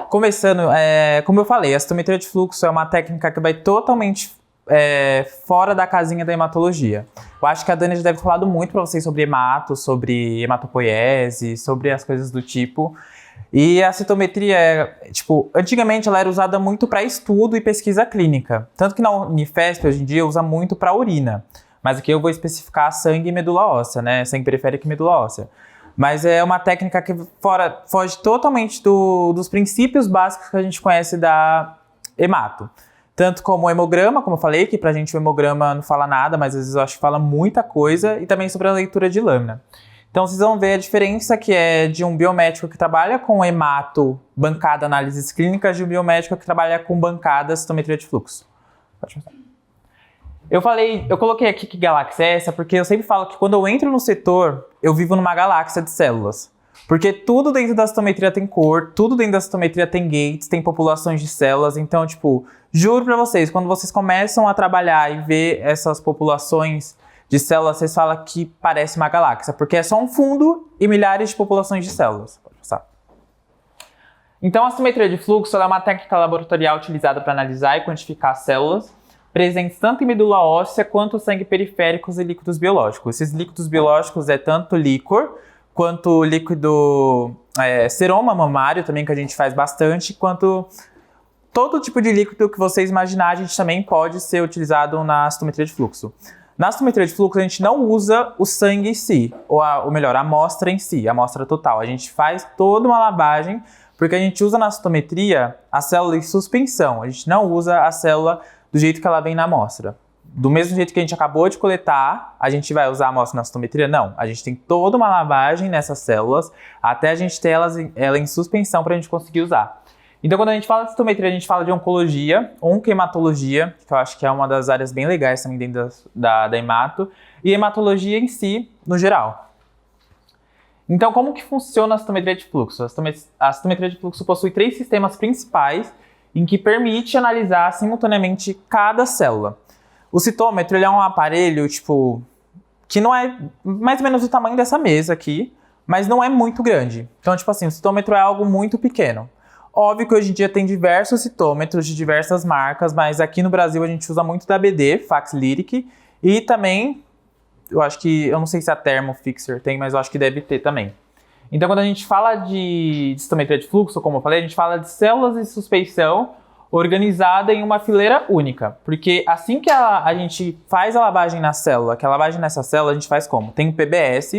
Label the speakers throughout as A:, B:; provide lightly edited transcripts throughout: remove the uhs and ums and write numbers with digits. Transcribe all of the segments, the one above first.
A: Começando, como eu falei, a citometria de fluxo é uma técnica que vai totalmente fora da casinha da hematologia. Eu acho que a Dani já deve ter falado muito para vocês sobre hemato, sobre hematopoiese, sobre as coisas do tipo. E a citometria, antigamente ela era usada muito para estudo e pesquisa clínica. Tanto que na Unifesp, hoje em dia, usa muito para urina. Mas aqui eu vou especificar sangue e medula óssea, né? Sangue periférico e medula óssea. Mas é uma técnica que foge totalmente dos princípios básicos que a gente conhece da hemato. Tanto como o hemograma, como eu falei, que pra gente o hemograma não fala nada, mas às vezes eu acho que fala muita coisa, e também sobre a leitura de lâmina. Então vocês vão ver a diferença que é de um biomédico que trabalha com hemato, bancada análises clínicas, de um biomédico que trabalha com bancada citometria de fluxo. Pode mostrar. Eu coloquei aqui que galáxia é essa, porque eu sempre falo que quando eu entro no setor, eu vivo numa galáxia de células. Porque tudo dentro da citometria tem cor, tudo dentro da citometria tem gates, tem populações de células. Então, juro pra vocês, quando vocês começam a trabalhar e ver essas populações de células, vocês falam que parece uma galáxia, porque é só um fundo e milhares de populações de células. Pode passar. Então, a citometria de fluxo é uma técnica laboratorial utilizada para analisar e quantificar células presentes tanto em medula óssea quanto sangue periféricos e líquidos biológicos. Esses líquidos biológicos é tanto líquor, quanto líquido seroma mamário, também que a gente faz bastante, quanto todo tipo de líquido que vocês imaginarem, a gente também pode ser utilizado na citometria de fluxo. Na citometria de fluxo, a gente não usa o sangue em si, ou melhor, a amostra em si, a amostra total. A gente faz toda uma lavagem, porque a gente usa na citometria a célula em suspensão. A gente não usa a célula do jeito que ela vem na amostra. Do mesmo jeito que a gente acabou de coletar, a gente vai usar a amostra na citometria? Não. A gente tem toda uma lavagem nessas células, até a gente ter ela em suspensão para a gente conseguir usar. Então, quando a gente fala de citometria, a gente fala de oncologia, oncohematologia, que eu acho que é uma das áreas bem legais também dentro da hemato, e hematologia em si, no geral. Então, como que funciona a citometria de fluxo? A citometria de fluxo possui 3 sistemas principais em que permite analisar simultaneamente cada célula. O citômetro ele é um aparelho, que não é mais ou menos do tamanho dessa mesa aqui, mas não é muito grande. Então, o citômetro é algo muito pequeno. Óbvio que hoje em dia tem diversos citômetros de diversas marcas, mas aqui no Brasil a gente usa muito da BD, Fax Lyric, e também, eu não sei se a Thermo Fixer tem, mas eu acho que deve ter também. Então, quando a gente fala de citometria de fluxo, como eu falei, a gente fala de células de suspeição organizada em uma fileira única. Porque assim que a gente faz a lavagem na célula, que a lavagem nessa célula a gente faz como? Tem o PBS,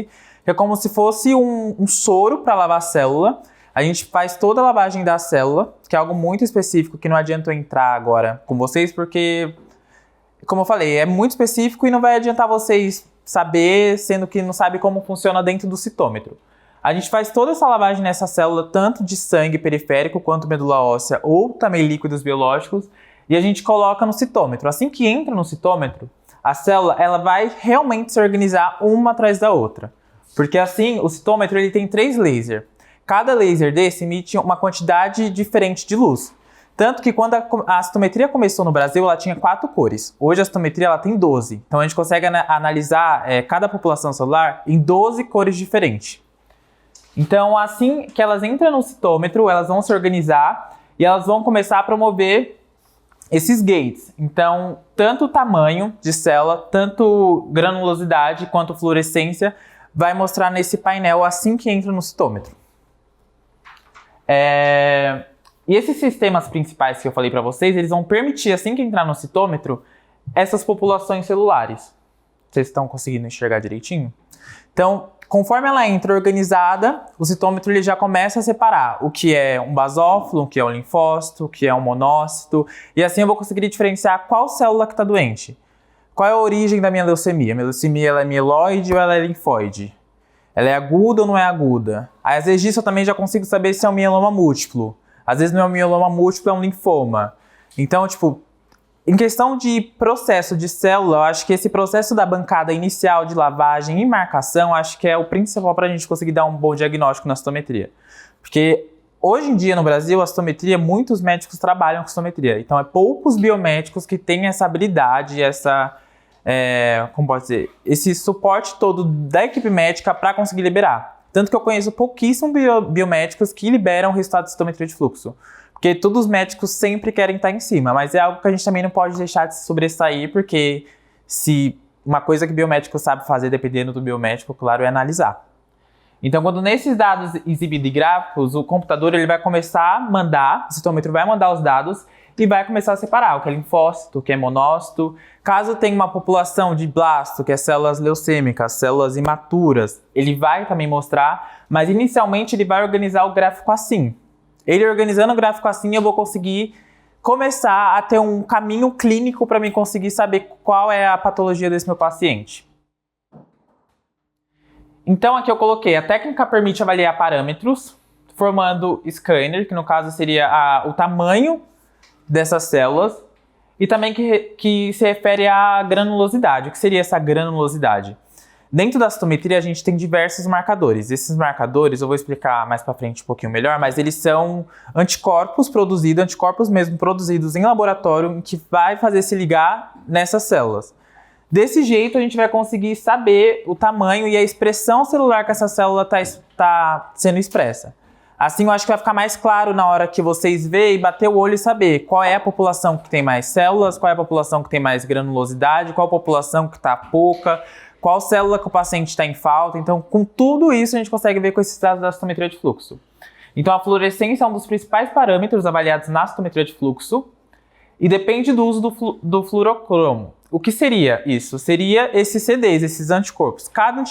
A: que é como se fosse um soro para lavar a célula. A gente faz toda a lavagem da célula, que é algo muito específico, que não adianta eu entrar agora com vocês, porque, como eu falei, é muito específico e não vai adiantar vocês saber, sendo que não sabe como funciona dentro do citômetro. A gente faz toda essa lavagem nessa célula, tanto de sangue periférico quanto medula óssea, ou também líquidos biológicos, e a gente coloca no citômetro. Assim que entra no citômetro, a célula ela vai realmente se organizar uma atrás da outra. Porque assim, o citômetro ele tem 3 lasers. Cada laser desse emite uma quantidade diferente de luz. Tanto que quando a citometria começou no Brasil, ela tinha 4 cores. Hoje a citometria ela tem 12. Então a gente consegue analisar cada população celular em 12 cores diferentes. Então, assim que elas entram no citômetro, elas vão se organizar e elas vão começar a promover esses gates. Então, tanto o tamanho de célula, tanto granulosidade quanto fluorescência vai mostrar nesse painel assim que entra no citômetro. E esses sistemas principais que eu falei para vocês, eles vão permitir, assim que entrar no citômetro, essas populações celulares. Vocês estão conseguindo enxergar direitinho? Então, conforme ela entra organizada, o citômetro ele já começa a separar o que é um basófilo, o que é um linfócito, o que é um monócito, e assim eu vou conseguir diferenciar qual célula que está doente. Qual é a origem da minha leucemia? A minha leucemia ela é mieloide ou ela é linfóide? Ela é aguda ou não é aguda? Aí, às vezes disso eu também já consigo saber se é um mieloma múltiplo. Às vezes não é um mieloma múltiplo, é um linfoma. Então, em questão de processo de célula, eu acho que esse processo da bancada inicial de lavagem e marcação, acho que é o principal para a gente conseguir dar um bom diagnóstico na citometria. Porque hoje em dia no Brasil, a citometria, muitos médicos trabalham com citometria. Então, é poucos biomédicos que têm essa habilidade, esse suporte todo da equipe médica para conseguir liberar. Tanto que eu conheço pouquíssimos biomédicos que liberam o resultado de citometria de fluxo. Porque todos os médicos sempre querem estar em cima, mas é algo que a gente também não pode deixar de se sobressair, porque se uma coisa que o biomédico sabe fazer, dependendo do biomédico, claro, é analisar. Então, quando nesses dados exibidos em gráficos, o computador ele vai começar a mandar, o citômetro vai mandar os dados e vai começar a separar o que é linfócito, o que é monócito. Caso tenha uma população de blasto, que é células leucêmicas, células imaturas, ele vai também mostrar, mas inicialmente ele vai organizar o gráfico assim. Ele organizando o gráfico assim, eu vou conseguir começar a ter um caminho clínico para mim conseguir saber qual é a patologia desse meu paciente. Então aqui eu coloquei, a técnica permite avaliar parâmetros, formando scanner, que no caso seria o tamanho dessas células, e também que se refere à granulosidade. O que seria essa granulosidade? Dentro da citometria a gente tem diversos marcadores. Esses marcadores, eu vou explicar mais para frente um pouquinho melhor, mas eles são anticorpos mesmo produzidos em laboratório, que vai fazer se ligar nessas células. Desse jeito a gente vai conseguir saber o tamanho e a expressão celular que essa célula está sendo expressa. Assim eu acho que vai ficar mais claro na hora que vocês verem e bater o olho e saber qual é a população que tem mais células, qual é a população que tem mais granulosidade, qual a população que está pouca, qual célula que o paciente está em falta. Então, com tudo isso, a gente consegue ver com esses dados da citometria de fluxo. Então, a fluorescência é um dos principais parâmetros avaliados na citometria de fluxo e depende do uso do fluorocromo. O que seria isso? Seria esses CDs, esses anticorpos. Cada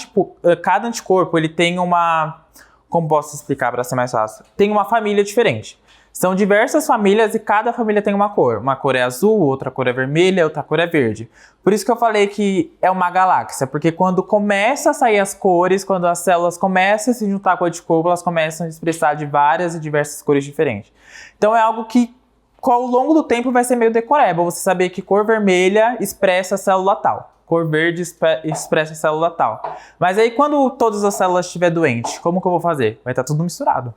A: anticorpo ele tem uma... Como posso explicar para ser mais fácil? Tem uma família diferente. São diversas famílias e cada família tem uma cor. Uma cor é azul, outra cor é vermelha, outra cor é verde. Por isso que eu falei que é uma galáxia, porque quando começa a sair as cores, quando as células começam a se juntar com o anticorpo, elas começam a expressar de várias e diversas cores diferentes. Então é algo que ao longo do tempo vai ser meio decoreba, você saber que cor vermelha expressa a célula tal. Cor verde expressa a célula tal. Mas aí quando todas as células estiver doente, como que eu vou fazer? Vai estar tudo misturado.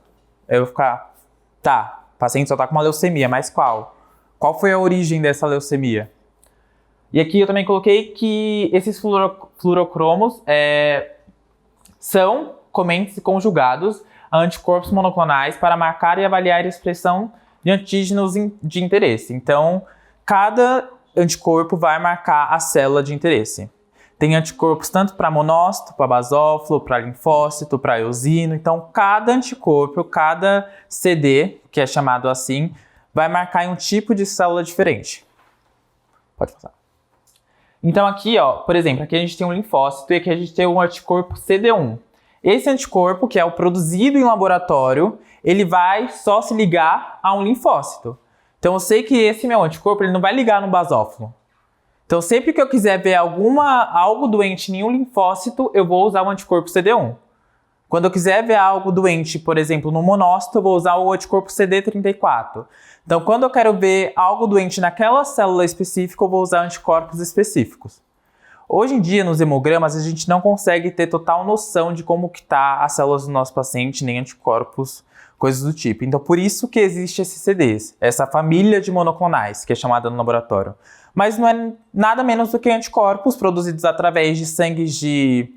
A: Eu vou ficar, tá, o paciente só está com uma leucemia, mas qual? Qual foi a origem dessa leucemia? E aqui eu também coloquei que esses fluorocromos são comentes conjugados a anticorpos monoclonais para marcar e avaliar a expressão de antígenos de interesse. Então, cada anticorpo vai marcar a célula de interesse. Tem anticorpos tanto para monócito, para basófilo, para linfócito, para eosino. Então, cada anticorpo, cada CD, que é chamado assim, vai marcar em um tipo de célula diferente. Pode passar. Então, aqui, ó, por exemplo, aqui a gente tem um linfócito e aqui a gente tem um anticorpo CD1. Esse anticorpo, que é o produzido em laboratório, ele vai só se ligar a um linfócito. Então eu sei que esse meu anticorpo ele não vai ligar no basófilo. Então sempre que eu quiser ver algo doente em um linfócito, eu vou usar o anticorpo CD1. Quando eu quiser ver algo doente, por exemplo, no monócito, eu vou usar o anticorpo CD34. Então quando eu quero ver algo doente naquela célula específica, eu vou usar anticorpos específicos. Hoje em dia, nos hemogramas, a gente não consegue ter total noção de como que tá as células do nosso paciente, nem anticorpos, coisas do tipo. Então, por isso que existe esses CDs, essa família de monoclonais, que é chamada no laboratório. Mas não é nada menos do que anticorpos produzidos através de sangue de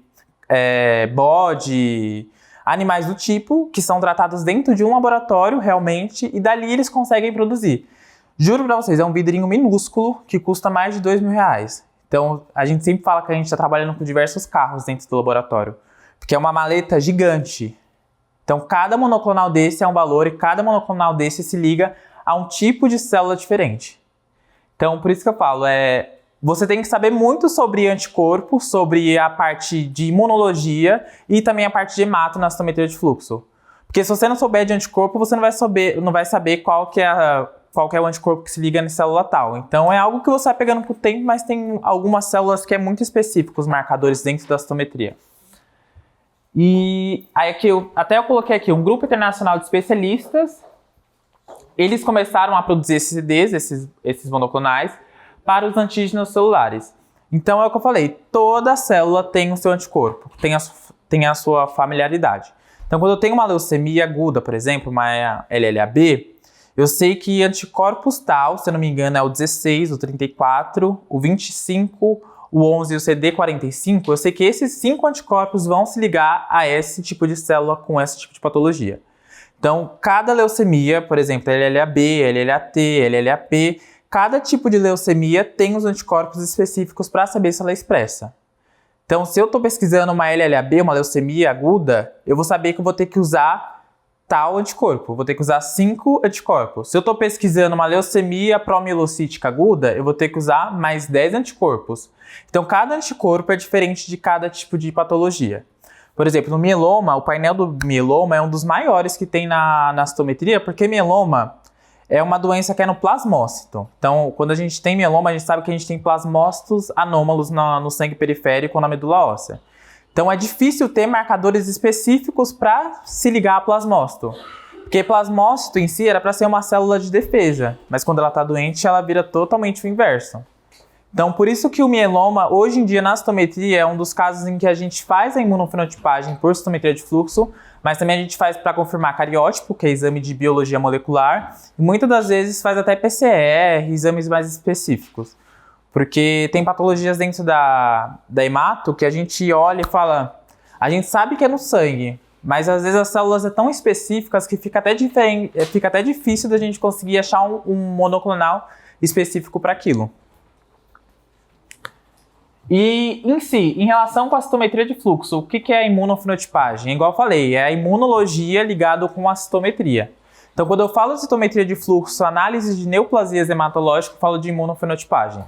A: bode, animais do tipo, que são tratados dentro de um laboratório, realmente, e dali eles conseguem produzir. Juro pra vocês, é um vidrinho minúsculo que custa mais de R$2.000. Então, a gente sempre fala que a gente está trabalhando com diversos carros dentro do laboratório, porque é uma maleta gigante. Então, cada monoclonal desse é um valor e cada monoclonal desse se liga a um tipo de célula diferente. Então, por isso que eu falo, você tem que saber muito sobre anticorpo, sobre a parte de imunologia e também a parte de hemato na citometria de fluxo. Porque se você não souber de anticorpo, você não vai saber qual que é o anticorpo que se liga na célula tal. Então, é algo que você vai pegando com o tempo, mas tem algumas células que é muito específico, os marcadores dentro da citometria. E aí aqui eu coloquei aqui um grupo internacional de especialistas. Eles começaram a produzir esses CDs, esses monoclonais, para os antígenos celulares. Então é o que eu falei, toda célula tem o seu anticorpo, tem a sua familiaridade. Então quando eu tenho uma leucemia aguda, por exemplo, uma LLAB, eu sei que anticorpos tal, se eu não me engano, é o 16, o 34, o 25 o 11 e o CD45, eu sei que esses 5 anticorpos vão se ligar a esse tipo de célula com esse tipo de patologia. Então, cada leucemia, por exemplo, LLAB, LLAT, LLAP, cada tipo de leucemia tem os anticorpos específicos para saber se ela é expressa. Então, se eu estou pesquisando uma LLAB, uma leucemia aguda, eu vou saber que eu vou ter que usar tal anticorpo, vou ter que usar 5 anticorpos. Se eu estou pesquisando uma leucemia promielocítica aguda, eu vou ter que usar mais 10 anticorpos. Então, cada anticorpo é diferente de cada tipo de patologia. Por exemplo, no mieloma, o painel do mieloma é um dos maiores que tem na citometria, porque mieloma é uma doença que é no plasmócito. Então, quando a gente tem mieloma, a gente sabe que a gente tem plasmócitos anômalos no sangue periférico ou na medula óssea. Então, é difícil ter marcadores específicos para se ligar a plasmócito. Porque plasmócito em si era para ser uma célula de defesa, mas quando ela está doente, ela vira totalmente o inverso. Então, por isso que o mieloma, hoje em dia, na citometria, é um dos casos em que a gente faz a imunofenotipagem por citometria de fluxo, mas também a gente faz para confirmar cariótipo, que é exame de biologia molecular, e muitas das vezes faz até PCR, exames mais específicos. Porque tem patologias dentro da hemato que a gente olha e fala, a gente sabe que é no sangue, mas às vezes as células são tão específicas que fica até difícil da gente conseguir achar um monoclonal específico para aquilo. E, em si, em relação com a citometria de fluxo, o que é a imunofenotipagem? Igual eu falei, é a imunologia ligada com a citometria. Então, quando eu falo de citometria de fluxo, análise de neoplasias hematológicas, eu falo de imunofenotipagem.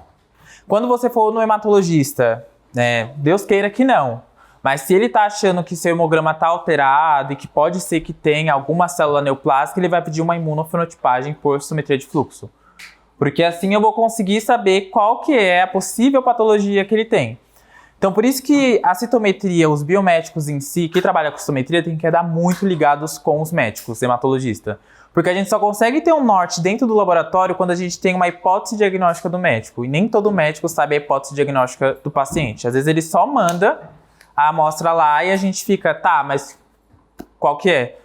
A: Quando você for no hematologista, Deus queira que não, mas se ele está achando que seu hemograma está alterado e que pode ser que tenha alguma célula neoplásica, ele vai pedir uma imunofenotipagem por citometria de fluxo. Porque assim eu vou conseguir saber qual que é a possível patologia que ele tem. Então, por isso que a citometria, os biomédicos em si, que trabalham com citometria, tem que andar muito ligados com os médicos, hematologistas. Porque a gente só consegue ter um norte dentro do laboratório quando a gente tem uma hipótese diagnóstica do médico. E nem todo médico sabe a hipótese diagnóstica do paciente. Às vezes ele só manda a amostra lá e a gente fica, tá, mas qual que é?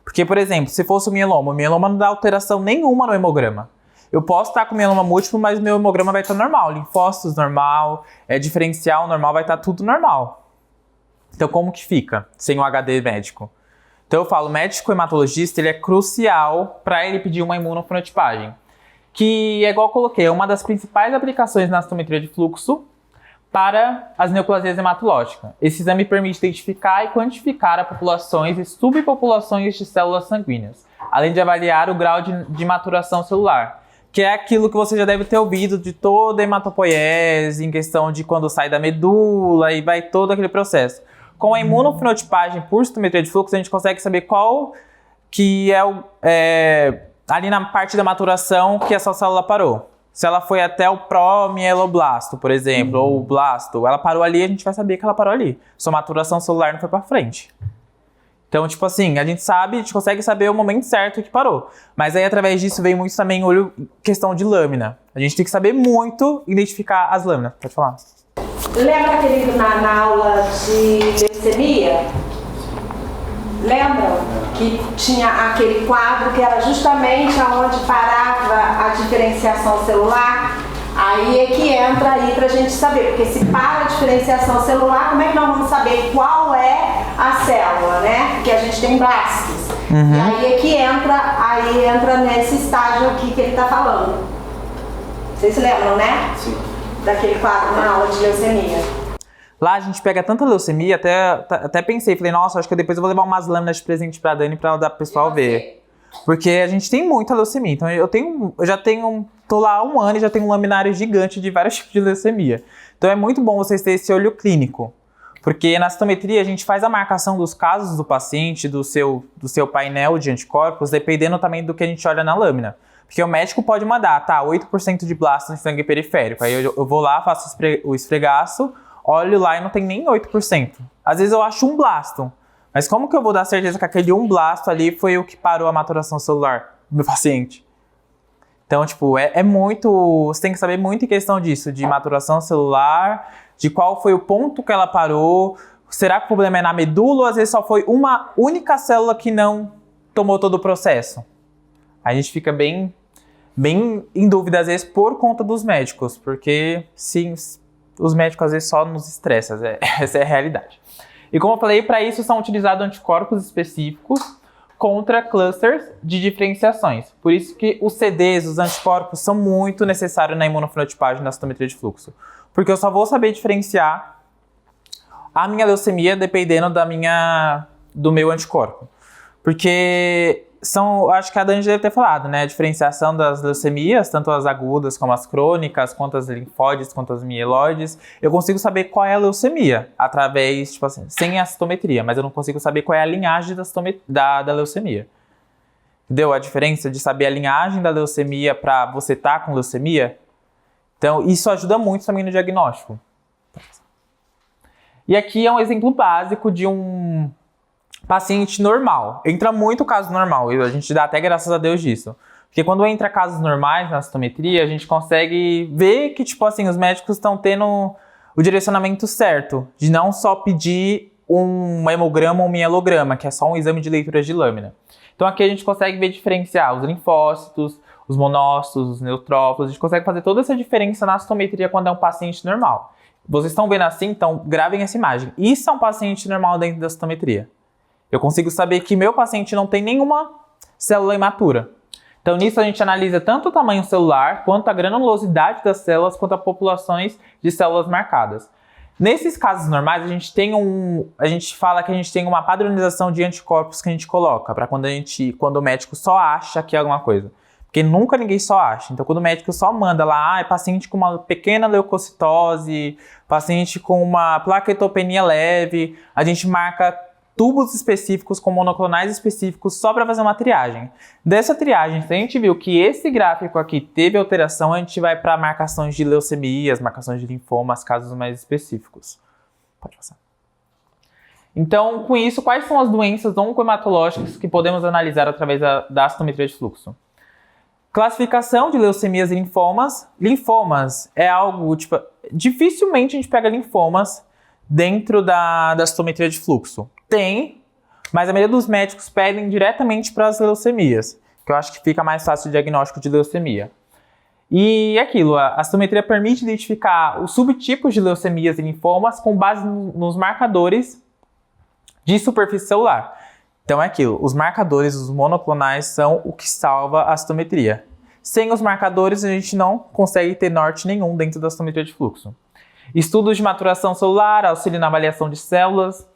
A: Porque, por exemplo, se fosse o mieloma não dá alteração nenhuma no hemograma. Eu posso estar com mieloma múltiplo, mas meu hemograma vai estar normal. Linfócitos normal, diferencial normal, vai estar tudo normal. Então, como que fica sem o HD médico? Então, eu falo, médico hematologista, ele é crucial para ele pedir uma imunofenotipagem. Que, é igual eu coloquei, é uma das principais aplicações na citometria de fluxo para as neoplasias hematológicas. Esse exame permite identificar e quantificar populações e subpopulações de células sanguíneas, além de avaliar o grau de maturação celular, que é aquilo que você já deve ter ouvido de toda a hematopoiese, em questão de quando sai da medula e vai todo aquele processo. Com a imunofenotipagem por citometria de fluxo, a gente consegue saber qual que é ali na parte da maturação que essa célula parou. Se ela foi até o promieloblasto, por exemplo, ou o blasto, ela parou ali, a gente vai saber que ela parou ali. Sua maturação celular não foi para frente. Então, tipo assim, a gente consegue saber o momento certo que parou. Mas aí, através disso, vem muito também questão de lâmina. A gente tem que saber muito identificar as lâminas. Pode falar.
B: Lembra aquele na aula de leucemia? Lembram? Que tinha aquele quadro que era justamente onde parava a diferenciação celular? Aí é que entra aí pra gente saber, porque se para a diferenciação celular, como é que nós vamos saber qual é a célula, né? Porque a gente tem blastos.
A: Uhum.
B: E aí é que entra nesse estágio aqui que ele tá falando. Vocês lembram, né?
C: Sim.
B: Daquele quadro na aula de leucemia.
A: Lá a gente pega tanta leucemia, até pensei, falei, nossa, acho que depois eu vou levar umas lâminas de presente pra Dani pra dar pro pessoal ver. Porque a gente tem muita leucemia, então tô lá há 1 ano e já tenho um laminário gigante de vários tipos de leucemia. Então é muito bom vocês terem esse olho clínico, porque na citometria a gente faz a marcação dos casos do paciente, do seu painel de anticorpos, dependendo também do que a gente olha na lâmina. Porque o médico pode mandar, 8% de blasto no sangue periférico, aí eu vou lá, faço o esfregaço, olho lá e não tem nem 8%. Às vezes eu acho um blasto, mas como que eu vou dar certeza que aquele um blasto ali foi o que parou a maturação celular do meu paciente? Então, tipo, você tem que saber muito em questão disso, de maturação celular, de qual foi o ponto que ela parou, será que o problema é na medula ou às vezes só foi uma única célula que não tomou todo o processo? A gente fica bem em dúvida às vezes por conta dos médicos, porque sim, os médicos às vezes só nos estressam, essa é a realidade. E como eu falei, para isso são utilizados anticorpos específicos contra clusters de diferenciações. Por isso que os CDs, os anticorpos, são muito necessários na imunofenotipagem da citometria de fluxo. Porque eu só vou saber diferenciar a minha leucemia dependendo do meu anticorpo. Porque acho que a Dani já deve ter falado, né? A diferenciação das leucemias, tanto as agudas como as crônicas, quanto as linfóides, quanto as mieloides. Eu consigo saber qual é a leucemia através, tipo assim, sem a citometria, mas eu não consigo saber qual é a linhagem da leucemia. Entendeu? A diferença de saber a linhagem da leucemia para você estar com leucemia. Então, isso ajuda muito também no diagnóstico. E aqui é um exemplo básico de um paciente normal. Entra muito caso normal, e a gente dá até graças a Deus disso. Porque quando entra casos normais na citometria, a gente consegue ver que, tipo assim, os médicos estão tendo o direcionamento certo, de não só pedir um hemograma ou um mielograma, que é só um exame de leitura de lâmina. Então aqui a gente consegue ver diferenciar os linfócitos, os monócitos, os neutrófilos, a gente consegue fazer toda essa diferença na citometria quando é um paciente normal. Vocês estão vendo assim, então gravem essa imagem. Isso é um paciente normal dentro da citometria. Eu consigo saber que meu paciente não tem nenhuma célula imatura. Então nisso a gente analisa tanto o tamanho celular, quanto a granulosidade das células, quanto as populações de células marcadas. Nesses casos normais, a gente fala que a gente tem uma padronização de anticorpos que a gente coloca, para quando o médico só acha que é alguma coisa. Porque nunca ninguém só acha. Então, quando o médico só manda lá, é paciente com uma pequena leucocitose, paciente com uma plaquetopenia leve, a gente marca tubos específicos com monoclonais específicos só para fazer uma triagem. Dessa triagem, se a gente viu que esse gráfico aqui teve alteração, a gente vai para marcações de leucemias, marcações de linfomas, casos mais específicos. Pode passar. Então, com isso, quais são as doenças oncohematológicas que podemos analisar através da citometria de fluxo? Classificação de leucemias e linfomas. Linfomas é algo, tipo, dificilmente a gente pega linfomas dentro da citometria de fluxo. Tem, mas a maioria dos médicos pedem diretamente para as leucemias, que eu acho que fica mais fácil o diagnóstico de leucemia. E aquilo, a citometria permite identificar os subtipos de leucemias e linfomas com base nos marcadores de superfície celular. Então é aquilo, os marcadores, os monoclonais, são o que salva a citometria. Sem os marcadores, a gente não consegue ter norte nenhum dentro da citometria de fluxo. Estudos de maturação celular, auxílio na avaliação de células,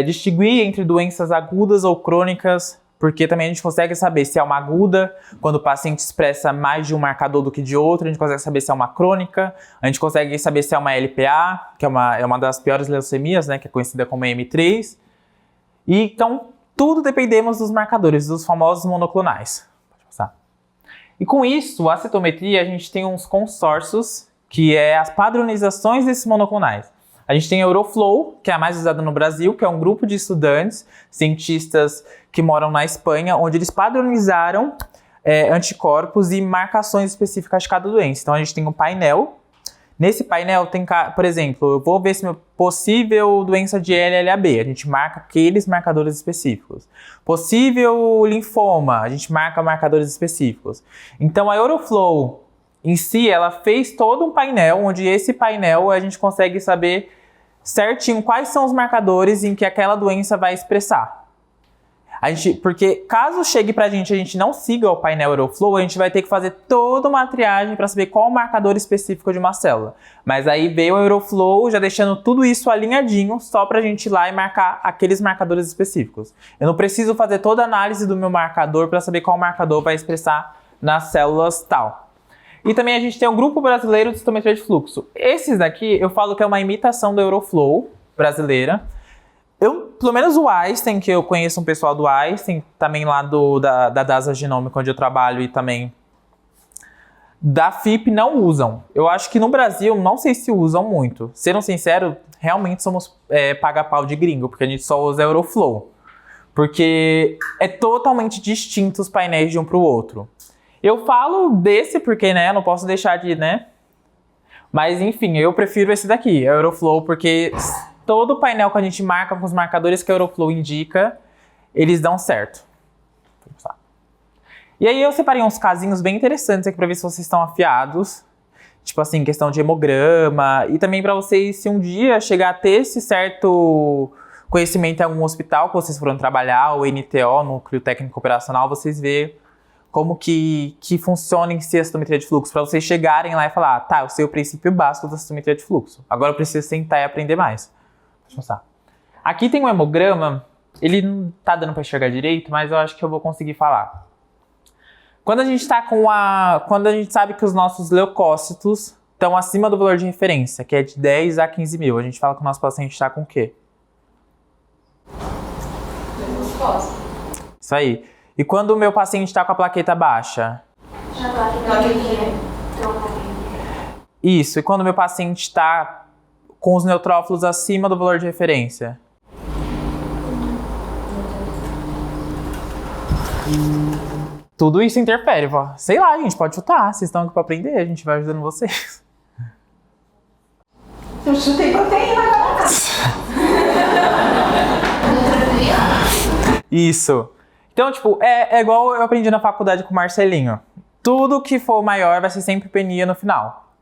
A: distinguir entre doenças agudas ou crônicas, porque também a gente consegue saber se é uma aguda, quando o paciente expressa mais de um marcador do que de outro, a gente consegue saber se é uma crônica, a gente consegue saber se é uma LPA, que é uma das piores leucemias, né, que é conhecida como M3. E então, tudo dependemos dos marcadores, dos famosos monoclonais. Pode passar. E com isso, a citometria, a gente tem uns consórcios, que é as padronizações desses monoclonais. A gente tem a Euroflow, que é a mais usada no Brasil, que é um grupo de estudantes, cientistas que moram na Espanha, onde eles padronizaram anticorpos e marcações específicas de cada doença. Então a gente tem um painel. Nesse painel tem, por exemplo, eu vou ver se meu possível doença de LLAB, a gente marca aqueles marcadores específicos. Possível linfoma, a gente marca marcadores específicos. Então a Euroflow em si, ela fez todo um painel, onde esse painel a gente consegue saber certinho quais são os marcadores em que aquela doença vai expressar. Porque caso chegue pra gente e a gente não siga o painel Euroflow, a gente vai ter que fazer toda uma triagem para saber qual o marcador específico de uma célula. Mas aí veio o Euroflow já deixando tudo isso alinhadinho só pra gente ir lá e marcar aqueles marcadores específicos. Eu não preciso fazer toda a análise do meu marcador para saber qual marcador vai expressar nas células tal. E também a gente tem um grupo brasileiro de citometria de fluxo. Esses daqui eu falo que é uma imitação do Euroflow brasileira. Pelo menos o Einstein, que eu conheço um pessoal do Einstein, também lá da DASA Genômica, onde eu trabalho, e também da FIP, não usam. Eu acho que no Brasil, não sei se usam muito. Sendo sincero, realmente somos paga-pau de gringo, porque a gente só usa Euroflow. Porque é totalmente distinto os painéis de um para o outro. Eu falo desse porque, né, eu não posso deixar de, né? Mas, enfim, eu prefiro esse daqui, a Euroflow, porque todo o painel que a gente marca com os marcadores que a Euroflow indica, eles dão certo. E aí eu separei uns casinhos bem interessantes aqui para ver se vocês estão afiados. Tipo assim, questão de hemograma. E também para vocês, se um dia chegar a ter esse certo conhecimento em algum hospital que vocês foram trabalhar, o NTO, Núcleo Técnico Operacional, vocês verem como que funciona em si a citometria de fluxo, para vocês chegarem lá e falar, tá, eu sei o princípio básico da citometria de fluxo, agora eu preciso sentar e aprender mais. Deixa eu mostrar. Aqui tem um hemograma, ele não tá dando para enxergar direito, mas eu acho que eu vou conseguir falar. Quando a gente sabe que os nossos leucócitos estão acima do valor de referência, que é de 10 a 15 mil, a gente fala que o nosso paciente está com o quê? Isso aí. E quando o meu paciente está com a plaqueta baixa? Isso. E quando o meu paciente está com os neutrófilos acima do valor de referência? Tudo isso interfere. Sei lá, gente, pode chutar. Vocês estão aqui para aprender, a gente vai ajudando vocês.
B: Eu chutei proteína agora.
A: Isso. Então, tipo, é igual eu aprendi na faculdade com o Marcelinho. Tudo que for maior vai ser sempre penia no final.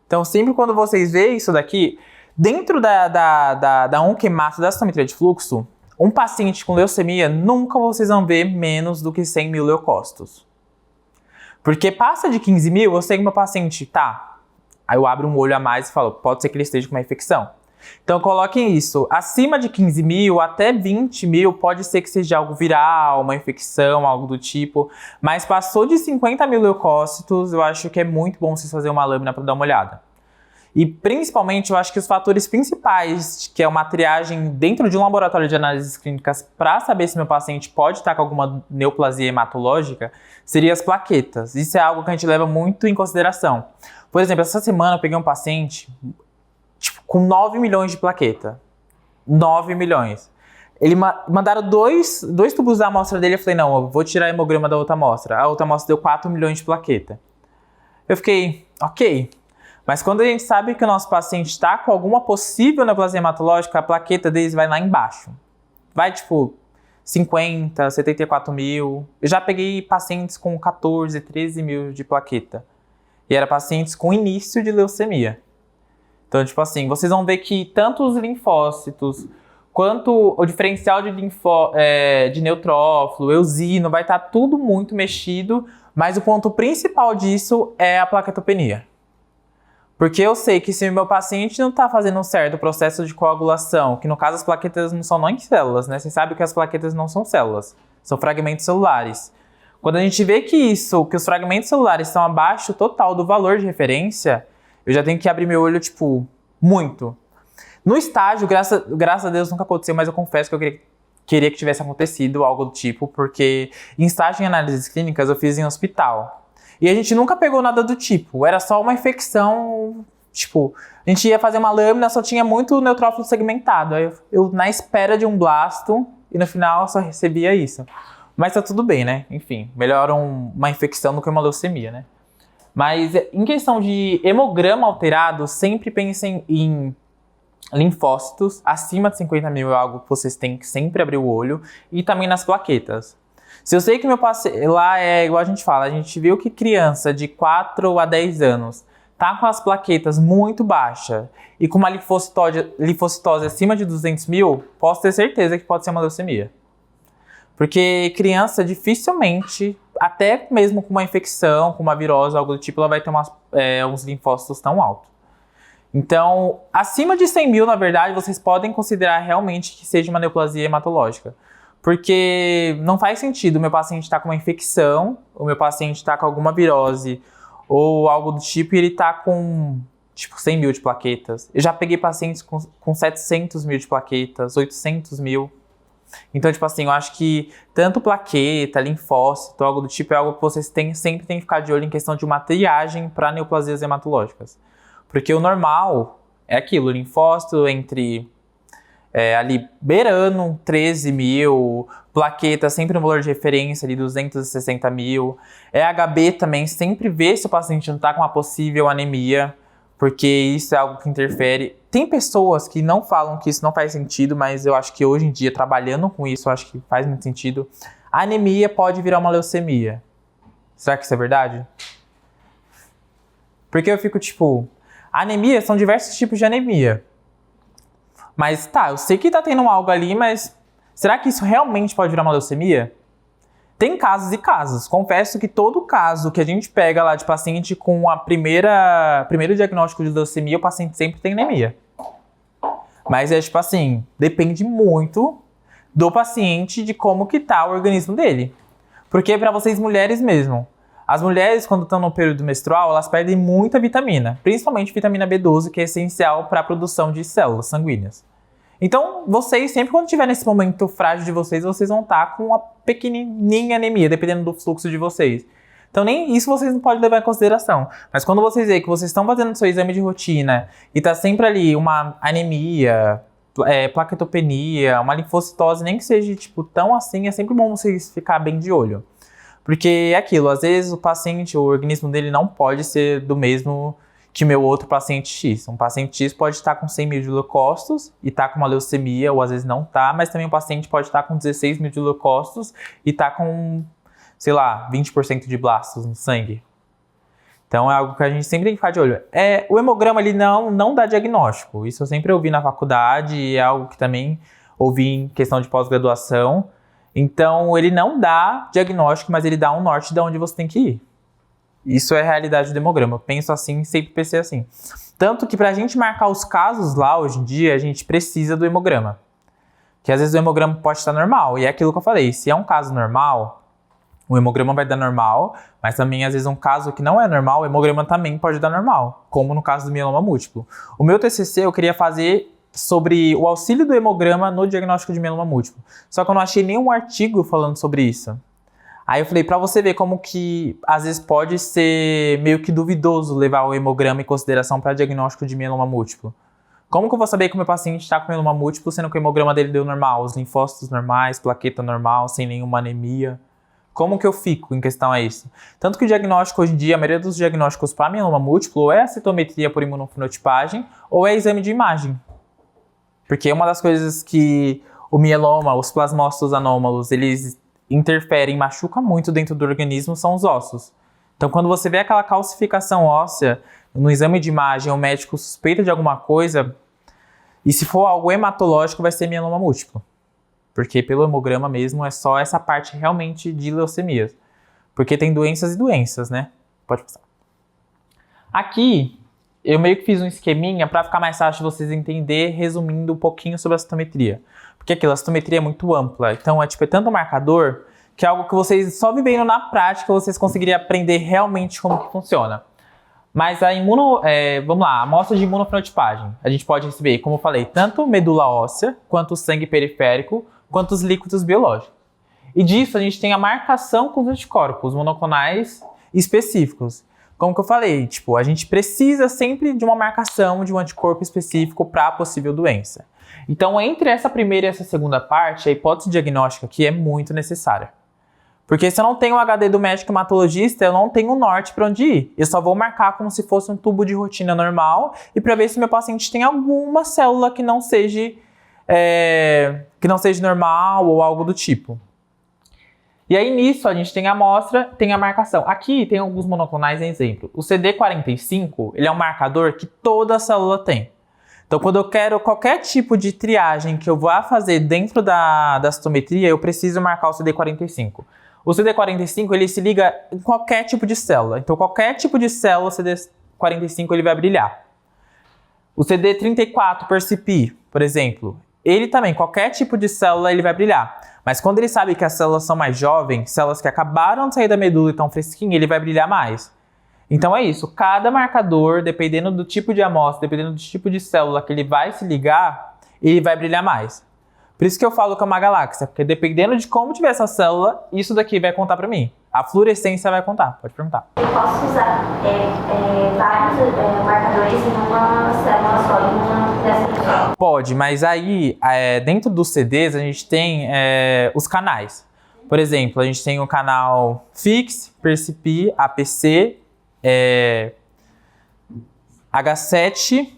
A: Então, sempre quando vocês veem isso daqui, dentro da onquemato da citometria de fluxo, um paciente com leucemia, nunca vocês vão ver menos do que 100 mil leucócitos. Porque passa de 15 mil, eu sei que meu paciente tá. Aí eu abro um olho a mais e falo, pode ser que ele esteja com uma infecção. Então coloquem isso, acima de 15 mil até 20 mil pode ser que seja algo viral, uma infecção, algo do tipo. Mas passou de 50 mil leucócitos, eu acho que é muito bom vocês fazerem uma lâmina para dar uma olhada. E principalmente eu acho que os fatores principais, que é uma triagem dentro de um laboratório de análises clínicas para saber se meu paciente pode estar com alguma neoplasia hematológica, seriam as plaquetas. Isso é algo que a gente leva muito em consideração. Por exemplo, essa semana eu peguei um paciente com 9 milhões de plaqueta. 9 milhões. Mandaram dois tubos da amostra dele. Eu falei, não, eu vou tirar a hemograma da outra amostra. A outra amostra deu 4 milhões de plaqueta. Eu fiquei, ok. Mas quando a gente sabe que o nosso paciente está com alguma possível neoplasia hematológica, a plaqueta deles vai lá embaixo. Vai, tipo, 50, 74 mil. Eu já peguei pacientes com 14, 13 mil de plaqueta. E eram pacientes com início de leucemia. Então, tipo assim, vocês vão ver que tanto os linfócitos, quanto o diferencial de neutrófilo, eosino, vai estar tudo muito mexido, mas o ponto principal disso é a plaquetopenia. Porque eu sei que se o meu paciente não está fazendo certo o processo de coagulação, que no caso as plaquetas não são nem células, né? Você sabe que as plaquetas não são células, são fragmentos celulares. Quando a gente vê que os fragmentos celulares estão abaixo total do valor de referência, eu já tenho que abrir meu olho, tipo, muito. No estágio, graças a Deus nunca aconteceu, mas eu confesso que eu queria que tivesse acontecido algo do tipo, porque em estágio em análises clínicas eu fiz em hospital. E a gente nunca pegou nada do tipo, era só uma infecção, tipo, a gente ia fazer uma lâmina, só tinha muito neutrófilo segmentado. Aí eu na espera de um blasto, e no final só recebia isso. Mas tá tudo bem, né? Enfim, melhor uma infecção do que uma leucemia, né? Mas em questão de hemograma alterado, sempre pensem em linfócitos. Acima de 50 mil é algo que vocês têm que sempre abrir o olho. E também nas plaquetas. Se eu sei que meu paciente, lá é igual a gente fala, a gente viu que criança de 4 a 10 anos tá com as plaquetas muito baixas e com uma linfocitose acima de 200 mil, posso ter certeza que pode ser uma leucemia. Porque criança dificilmente, até mesmo com uma infecção, com uma virose, algo do tipo, ela vai ter uns linfócitos tão altos. Então, acima de 100 mil, na verdade, vocês podem considerar realmente que seja uma neoplasia hematológica. Porque não faz sentido o meu paciente estar com uma infecção, o meu paciente está com alguma virose ou algo do tipo e ele está com, tipo, 100 mil de plaquetas. Eu já peguei pacientes com 700 mil de plaquetas, 800 mil. Então, tipo assim, eu acho que tanto plaqueta, linfócito, algo do tipo, é algo que vocês sempre têm que ficar de olho em questão de uma triagem para neoplasias hematológicas. Porque o normal é aquilo, linfócito entre ali beirando 13 mil, plaqueta sempre no valor de referência ali 260 mil. HB também sempre vê se o paciente não está com uma possível anemia, porque isso é algo que interfere. Tem pessoas que não falam que isso não faz sentido, mas eu acho que hoje em dia, trabalhando com isso, eu acho que faz muito sentido. A anemia pode virar uma leucemia. Será que isso é verdade? Porque eu fico tipo, anemia são diversos tipos de anemia. Mas tá, eu sei que tá tendo algo ali, mas será que isso realmente pode virar uma leucemia? Tem casos e casos. Confesso que todo caso que a gente pega lá de paciente com primeiro diagnóstico de leucemia, o paciente sempre tem anemia. Mas é tipo assim, depende muito do paciente, de como que tá o organismo dele. Porque para vocês mulheres mesmo, as mulheres quando estão no período menstrual, elas perdem muita vitamina, principalmente vitamina B12, que é essencial para a produção de células sanguíneas. Então, vocês, sempre quando estiver nesse momento frágil de vocês vão estar com uma pequenininha anemia, dependendo do fluxo de vocês. Então, nem isso vocês não podem levar em consideração. Mas quando vocês veem que vocês estão fazendo seu exame de rotina e tá sempre ali uma anemia, plaquetopenia, uma linfocitose, nem que seja tipo tão assim, é sempre bom vocês ficar bem de olho. Porque é aquilo, às vezes o paciente, o organismo dele não pode ser do mesmo que meu outro paciente X. Um paciente X pode estar com 100 mil de leucócitos e estar com uma leucemia, ou às vezes não tá, mas também o paciente pode estar com 16 mil de leucócitos e estar com, sei lá, 20% de blastos no sangue. Então é algo que a gente sempre tem que ficar de olho. O hemograma ele não dá diagnóstico. Isso eu sempre ouvi na faculdade e é algo que também ouvi em questão de pós-graduação. Então ele não dá diagnóstico, mas ele dá um norte de onde você tem que ir. Isso é a realidade do hemograma. Eu penso assim, sempre pensei assim. Tanto que pra gente marcar os casos lá hoje em dia, a gente precisa do hemograma. Que às vezes o hemograma pode estar normal. E é aquilo que eu falei, se é um caso normal, o hemograma vai dar normal, mas também às vezes um caso que não é normal, o hemograma também pode dar normal, como no caso do mieloma múltiplo. O meu TCC eu queria fazer sobre o auxílio do hemograma no diagnóstico de mieloma múltiplo. Só que eu não achei nenhum artigo falando sobre isso. Aí eu falei, pra você ver como que às vezes pode ser meio que duvidoso levar o hemograma em consideração para diagnóstico de mieloma múltiplo. Como que eu vou saber que o meu paciente está com mieloma múltiplo, sendo que o hemograma dele deu normal, os linfócitos normais, plaqueta normal, sem nenhuma anemia? Como que eu fico em questão a isso? Tanto que o diagnóstico hoje em dia, a maioria dos diagnósticos para mieloma múltiplo ou é a citometria por imunofenotipagem ou é exame de imagem. Porque uma das coisas que o mieloma, os plasmócitos anômalos, eles interferem, machucam muito dentro do organismo são os ossos. Então quando você vê aquela calcificação óssea, no exame de imagem o médico suspeita de alguma coisa, e se for algo hematológico vai ser mieloma múltiplo. Porque pelo hemograma mesmo é só essa parte realmente de leucemias. Porque tem doenças e doenças, né? Pode passar. Aqui, eu meio que fiz um esqueminha para ficar mais fácil de vocês entenderem, resumindo um pouquinho sobre a citometria. Porque aquilo, a citometria é muito ampla. Então, é tanto marcador que é algo que vocês só vivendo na prática, vocês conseguiriam aprender realmente como que funciona. Mas a vamos lá, a amostra de imunofenotipagem. A gente pode receber, como eu falei, tanto medula óssea, quanto sangue periférico, quanto os líquidos biológicos. E disso a gente tem a marcação com os anticorpos monoclonais específicos. Como que eu falei, a gente precisa sempre de uma marcação de um anticorpo específico para a possível doença. Então, entre essa primeira e essa segunda parte, a hipótese diagnóstica aqui é muito necessária. Porque se eu não tenho o HD do médico hematologista, eu não tenho o norte para onde ir. Eu só vou marcar como se fosse um tubo de rotina normal e para ver se meu paciente tem alguma célula que não seja normal ou algo do tipo. E aí nisso a gente tem a amostra, tem a marcação. Aqui tem alguns monoclonais em exemplo. O CD45, ele é um marcador que toda célula tem. Então quando eu quero qualquer tipo de triagem que eu vá fazer dentro da citometria, eu preciso marcar o CD45. O CD45 ele se liga em qualquer tipo de célula. Então qualquer tipo de célula, o CD45 ele vai brilhar. O CD34 Percipi, por exemplo, ele também, qualquer tipo de célula ele vai brilhar. Mas quando ele sabe que as células são mais jovens, células que acabaram de sair da medula e estão fresquinhas, ele vai brilhar mais. Então é isso, cada marcador, dependendo do tipo de amostra, dependendo do tipo de célula que ele vai se ligar, ele vai brilhar mais. Por isso que eu falo que é uma galáxia, porque dependendo de como tiver essa célula, isso daqui vai contar pra mim. A fluorescência vai contar, pode perguntar.
C: Eu posso usar vários marcadores em uma célula só, em uma dessas?
A: Pode, mas aí dentro dos CDs a gente tem os canais. Por exemplo, a gente tem o canal FIX, Percipi, APC, H7,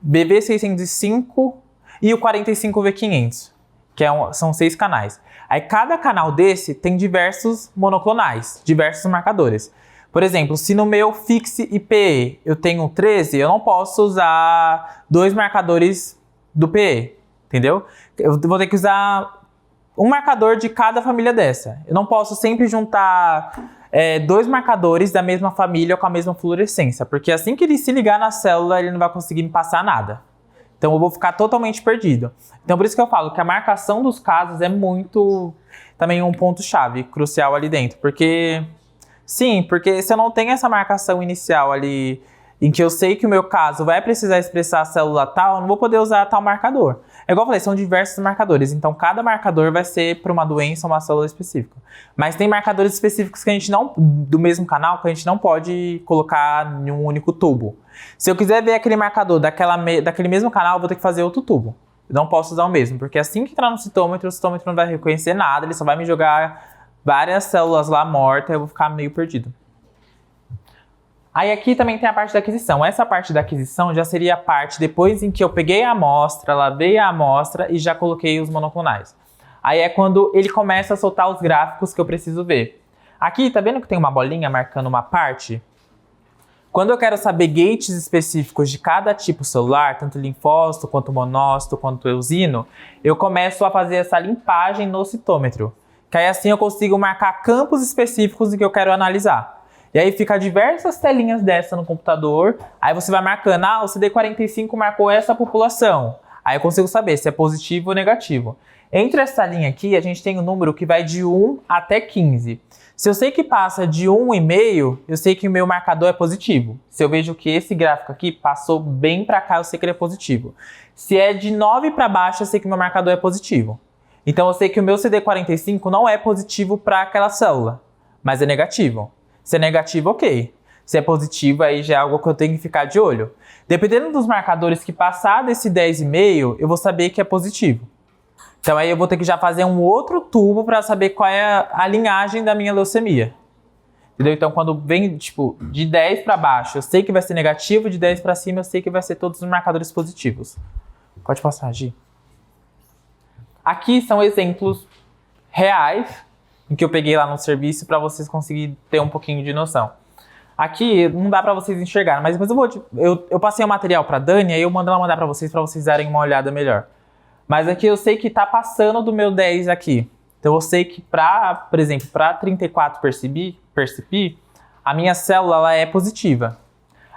A: BV605 e o 45V500, que são 6 canais. Aí cada canal desse tem diversos monoclonais, diversos marcadores. Por exemplo, se no meu fixe PE eu tenho 13, eu não posso usar 2 marcadores do PE, entendeu? Eu vou ter que usar um marcador de cada família dessa. Eu não posso sempre juntar 2 marcadores da mesma família com a mesma fluorescência, porque assim que ele se ligar na célula, ele não vai conseguir me passar nada. Então eu vou ficar totalmente perdido. Então por isso que eu falo que a marcação dos casos é muito também um ponto-chave, crucial ali dentro. Porque, sim, porque se eu não tenho essa marcação inicial ali, em que eu sei que o meu caso vai precisar expressar a célula tal, eu não vou poder usar tal marcador. É igual eu falei, são diversos marcadores, então cada marcador vai ser para uma doença ou uma célula específica. Mas tem marcadores específicos que a gente não, do mesmo canal, que a gente não pode colocar em um único tubo. Se eu quiser ver aquele marcador daquele mesmo canal, eu vou ter que fazer outro tubo. Eu não posso usar o mesmo, porque assim que entrar no citômetro, o citômetro não vai reconhecer nada, ele só vai me jogar várias células lá mortas e eu vou ficar meio perdido. Aí aqui também tem a parte da aquisição. Essa parte da aquisição já seria a parte depois em que eu peguei a amostra, lavei a amostra e já coloquei os monoclonais. Aí é quando ele começa a soltar os gráficos que eu preciso ver. Aqui, tá vendo que tem uma bolinha marcando uma parte? Quando eu quero saber gates específicos de cada tipo celular, tanto linfócito, quanto monócito, quanto eosino, eu começo a fazer essa limpagem no citômetro. Que aí assim eu consigo marcar campos específicos em que eu quero analisar. E aí fica diversas telinhas dessa no computador, aí você vai marcando, o CD45 marcou essa população. Aí eu consigo saber se é positivo ou negativo. Entre essa linha aqui, a gente tem um número que vai de 1 até 15. Se eu sei que passa de 1,5, eu sei que o meu marcador é positivo. Se eu vejo que esse gráfico aqui passou bem para cá, eu sei que ele é positivo. Se é de 9 para baixo, eu sei que o meu marcador é positivo. Então eu sei que o meu CD45 não é positivo para aquela célula, mas é negativo. Se é negativo, ok. Se é positivo, aí já é algo que eu tenho que ficar de olho. Dependendo dos marcadores que passar desse 10,5, eu vou saber que é positivo. Então aí eu vou ter que já fazer um outro tubo para saber qual é a linhagem da minha leucemia. Entendeu? Então quando vem tipo de 10 para baixo, eu sei que vai ser negativo, de 10 para cima eu sei que vai ser todos os marcadores positivos. Pode passar, Gi. Aqui são exemplos reais em que eu peguei lá no serviço para vocês conseguirem ter um pouquinho de noção. Aqui não dá para vocês enxergarem, mas depois eu passei o material para Dani, aí eu mando ela mandar para vocês darem uma olhada melhor. Mas aqui eu sei que tá passando do meu 10 aqui. Então eu sei que por exemplo, para 34 percepi, a minha célula ela é positiva.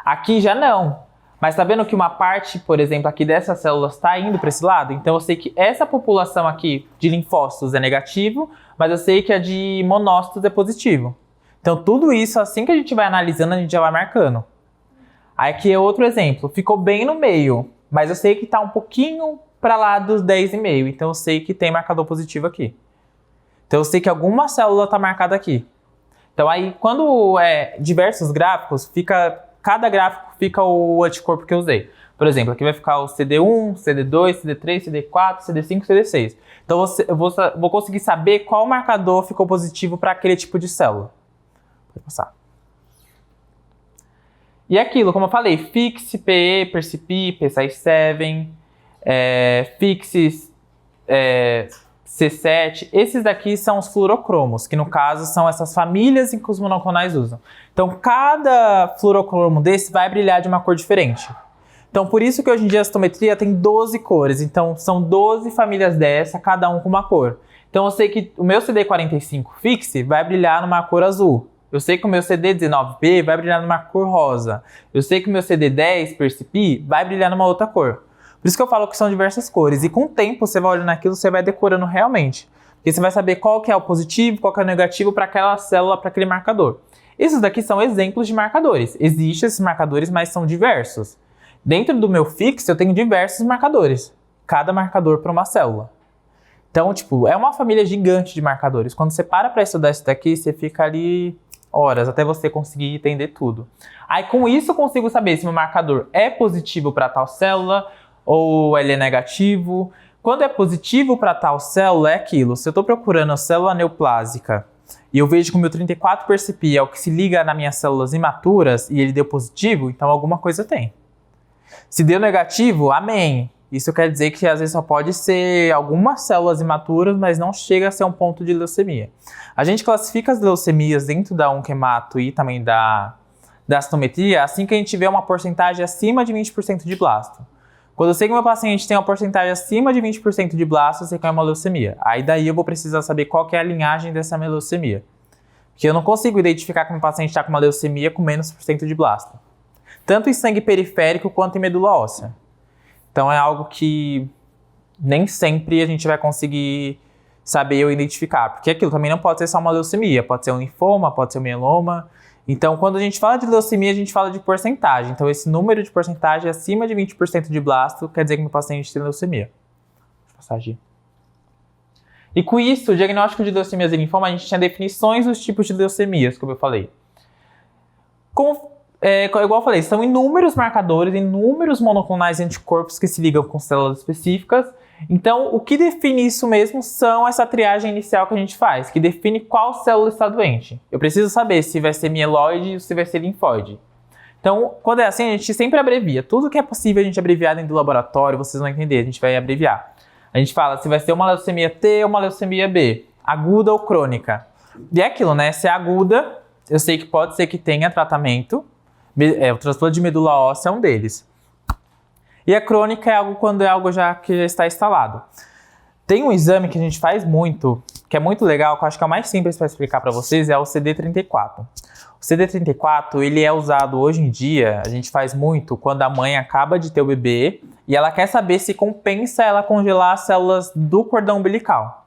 A: Aqui já não. Mas tá vendo que uma parte, por exemplo, aqui dessas células está indo para esse lado? Então eu sei que essa população aqui de linfócitos é negativo, mas eu sei que a de monócitos é positivo. Então tudo isso, assim que a gente vai analisando, a gente já vai marcando. Aí aqui é outro exemplo. Ficou bem no meio, mas eu sei que está um pouquinho para lá dos 10,5. Então eu sei que tem marcador positivo aqui. Então eu sei que alguma célula está marcada aqui. Então aí quando é diversos gráficos, cada gráfico fica o anticorpo que eu usei. Por exemplo, aqui vai ficar o CD1, CD2, CD3, CD4, CD5, CD6. Então eu vou conseguir saber qual marcador ficou positivo para aquele tipo de célula. Pode passar. E aquilo, como eu falei, fixe, PE, percipi, P67, fixes, C7, esses daqui são os fluorocromos, que no caso são essas famílias em que os monoclonais usam. Então cada fluorocromo desse vai brilhar de uma cor diferente. Então por isso que hoje em dia a citometria tem 12 cores, então são 12 famílias dessa, cada um com uma cor. Então eu sei que o meu CD45 fixe vai brilhar numa cor azul. Eu sei que o meu CD19P vai brilhar numa cor rosa. Eu sei que o meu CD10 percipi vai brilhar numa outra cor. Por isso que eu falo que são diversas cores. E com o tempo, você vai olhando aquilo, você vai decorando realmente. Porque você vai saber qual que é o positivo, qual que é o negativo para aquela célula, para aquele marcador. Esses daqui são exemplos de marcadores. Existem esses marcadores, mas são diversos. Dentro do meu fixo, eu tenho diversos marcadores. Cada marcador para uma célula. Então, tipo, é uma família gigante de marcadores. Quando você para estudar isso daqui, você fica ali horas, até você conseguir entender tudo. Aí, com isso, eu consigo saber se meu marcador é positivo para tal célula, ou ele é negativo. Quando é positivo para tal célula, é aquilo. Se eu estou procurando a célula neoplásica e eu vejo que o meu 34 percipi é o que se liga nas minhas células imaturas e ele deu positivo, então alguma coisa tem. Se deu negativo, amém. Isso quer dizer que às vezes só pode ser algumas células imaturas, mas não chega a ser um ponto de leucemia. A gente classifica as leucemias dentro da onquemato e também da citometria assim que a gente vê uma porcentagem acima de 20% de blasto. Quando eu sei que meu paciente tem uma porcentagem acima de 20% de blasto, eu sei que é uma leucemia. Aí daí eu vou precisar saber qual que é a linhagem dessa minha leucemia. Porque eu não consigo identificar que meu paciente está com uma leucemia com menos por cento de blasto. Tanto em sangue periférico quanto em medula óssea. Então é algo que nem sempre a gente vai conseguir saber ou identificar. Porque aquilo também não pode ser só uma leucemia. Pode ser um linfoma, pode ser um mieloma. Então quando a gente fala de leucemia, a gente fala de porcentagem. Então esse número de porcentagem acima de 20% de blasto quer dizer que meu paciente tem leucemia. Deixa eu passar aqui. E com isso, o diagnóstico de leucemias e linfoma, a gente tinha definições dos tipos de leucemias, como eu falei. Igual eu falei, são inúmeros marcadores, inúmeros monoclonais de anticorpos que se ligam com células específicas. Então, o que define isso mesmo são essa triagem inicial que a gente faz, que define qual célula está doente. Eu preciso saber se vai ser mieloide ou se vai ser linfóide. Então, quando é assim, a gente sempre abrevia. Tudo que é possível a gente abreviar dentro do laboratório, vocês vão entender, a gente vai abreviar. A gente fala se vai ser uma leucemia T ou uma leucemia B, aguda ou crônica. E é aquilo, né? Se é aguda, eu sei que pode ser que tenha tratamento. O transplante de medula óssea é um deles. E a crônica é algo quando é algo que já está instalado. Tem um exame que a gente faz muito, que é muito legal, que eu acho que é o mais simples para explicar para vocês, é o CD34. O CD34, ele é usado hoje em dia, a gente faz muito quando a mãe acaba de ter o bebê e ela quer saber se compensa ela congelar as células do cordão umbilical.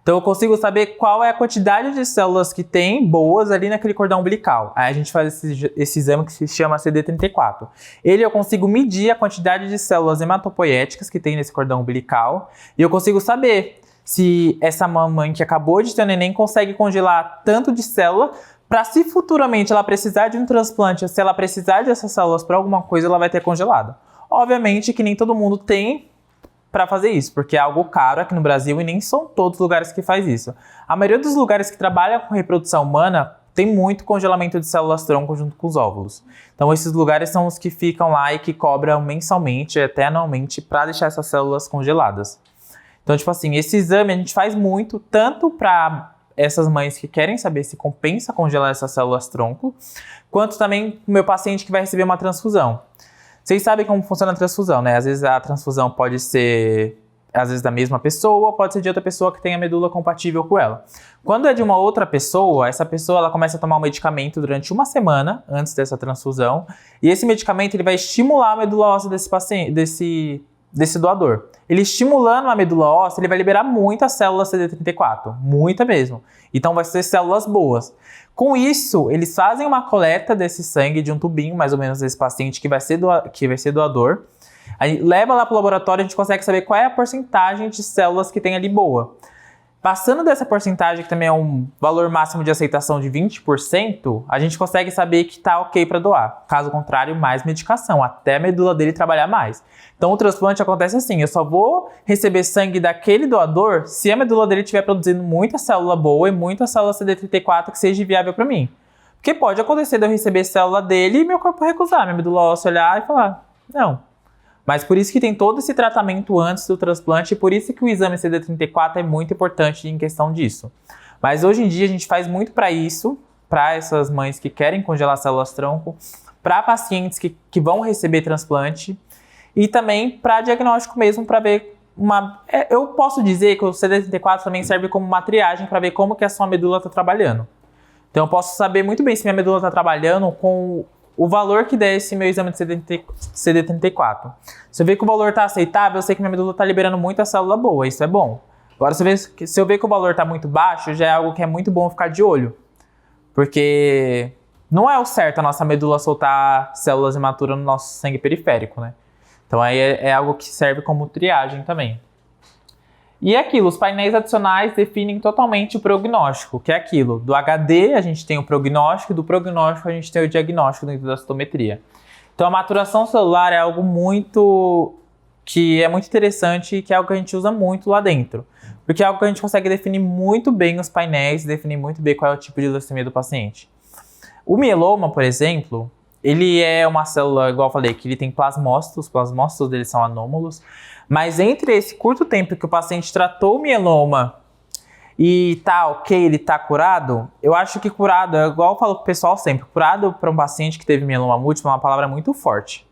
A: Então eu consigo saber qual é a quantidade de células que tem boas ali naquele cordão umbilical. Aí a gente faz esse exame que se chama CD34. Eu consigo medir a quantidade de células hematopoéticas que tem nesse cordão umbilical e eu consigo saber se essa mamãe que acabou de ter o neném consegue congelar tanto de célula para se futuramente ela precisar de um transplante, ou se ela precisar dessas células para alguma coisa, ela vai ter congelado. Obviamente que nem todo mundo tem para fazer isso, porque é algo caro aqui no Brasil e nem são todos os lugares que faz isso. A maioria dos lugares que trabalham com reprodução humana tem muito congelamento de células-tronco junto com os óvulos. Então esses lugares são os que ficam lá e que cobram mensalmente, até anualmente, para deixar essas células congeladas. Então, tipo assim, esse exame a gente faz muito, tanto para essas mães que querem saber se compensa congelar essas células-tronco, quanto também o meu paciente que vai receber uma transfusão. Vocês sabem como funciona a transfusão, né? Às vezes a transfusão pode ser, às vezes, da mesma pessoa, pode ser de outra pessoa que tenha medula compatível com ela. Quando é de uma outra pessoa, essa pessoa ela começa a tomar um medicamento durante uma semana antes dessa transfusão, e esse medicamento ele vai estimular a medula óssea desse paciente, desse doador. Ele estimulando a medula óssea, ele vai liberar muitas células CD34, muita mesmo. Então vai ser células boas. Com isso, eles fazem uma coleta desse sangue de um tubinho, mais ou menos, desse paciente que vai ser doador. Aí leva lá para o laboratório e a gente consegue saber qual é a porcentagem de células que tem ali boa. Passando dessa porcentagem, que também é um valor máximo de aceitação de 20%, a gente consegue saber que está ok para doar. Caso contrário, mais medicação, até a medula dele trabalhar mais. Então o transplante acontece assim, eu só vou receber sangue daquele doador se a medula dele estiver produzindo muita célula boa e muita célula CD34 que seja viável para mim. Porque pode acontecer de eu receber célula dele e meu corpo recusar, minha medula óssea olhar e falar, não. Mas por isso que tem todo esse tratamento antes do transplante e por isso que o exame CD34 é muito importante em questão disso. Mas hoje em dia a gente faz muito para isso, para essas mães que querem congelar células-tronco, para pacientes que vão receber transplante e também para diagnóstico mesmo, para ver eu posso dizer que o CD34 também serve como uma triagem para ver como que a sua medula está trabalhando. Então eu posso saber muito bem se minha medula está trabalhando com o valor que der esse meu exame de CD34. Se eu ver que o valor está aceitável, eu sei que minha medula está liberando muita célula boa, isso é bom. Agora, se eu ver que o valor está muito baixo, já é algo que é muito bom ficar de olho. Porque não é o certo a nossa medula soltar células imaturas no nosso sangue periférico, né? Então aí é algo que serve como triagem também. E é aquilo, os painéis adicionais definem totalmente o prognóstico, que é aquilo. Do HD a gente tem o prognóstico, do prognóstico a gente tem o diagnóstico dentro da citometria. Então a maturação celular é algo que é muito interessante e que é algo que a gente usa muito lá dentro. Porque é algo que a gente consegue definir muito bem os painéis, definir muito bem qual é o tipo de leucemia do paciente. O mieloma, por exemplo, ele é uma célula, igual eu falei, que ele tem plasmócitos, os plasmócitos dele são anômalos, mas entre esse curto tempo que o paciente tratou o mieloma e tá ok, ele tá curado, eu acho que curado, é igual eu falo pro pessoal sempre, curado para um paciente que teve mieloma múltiplo é uma palavra muito forte.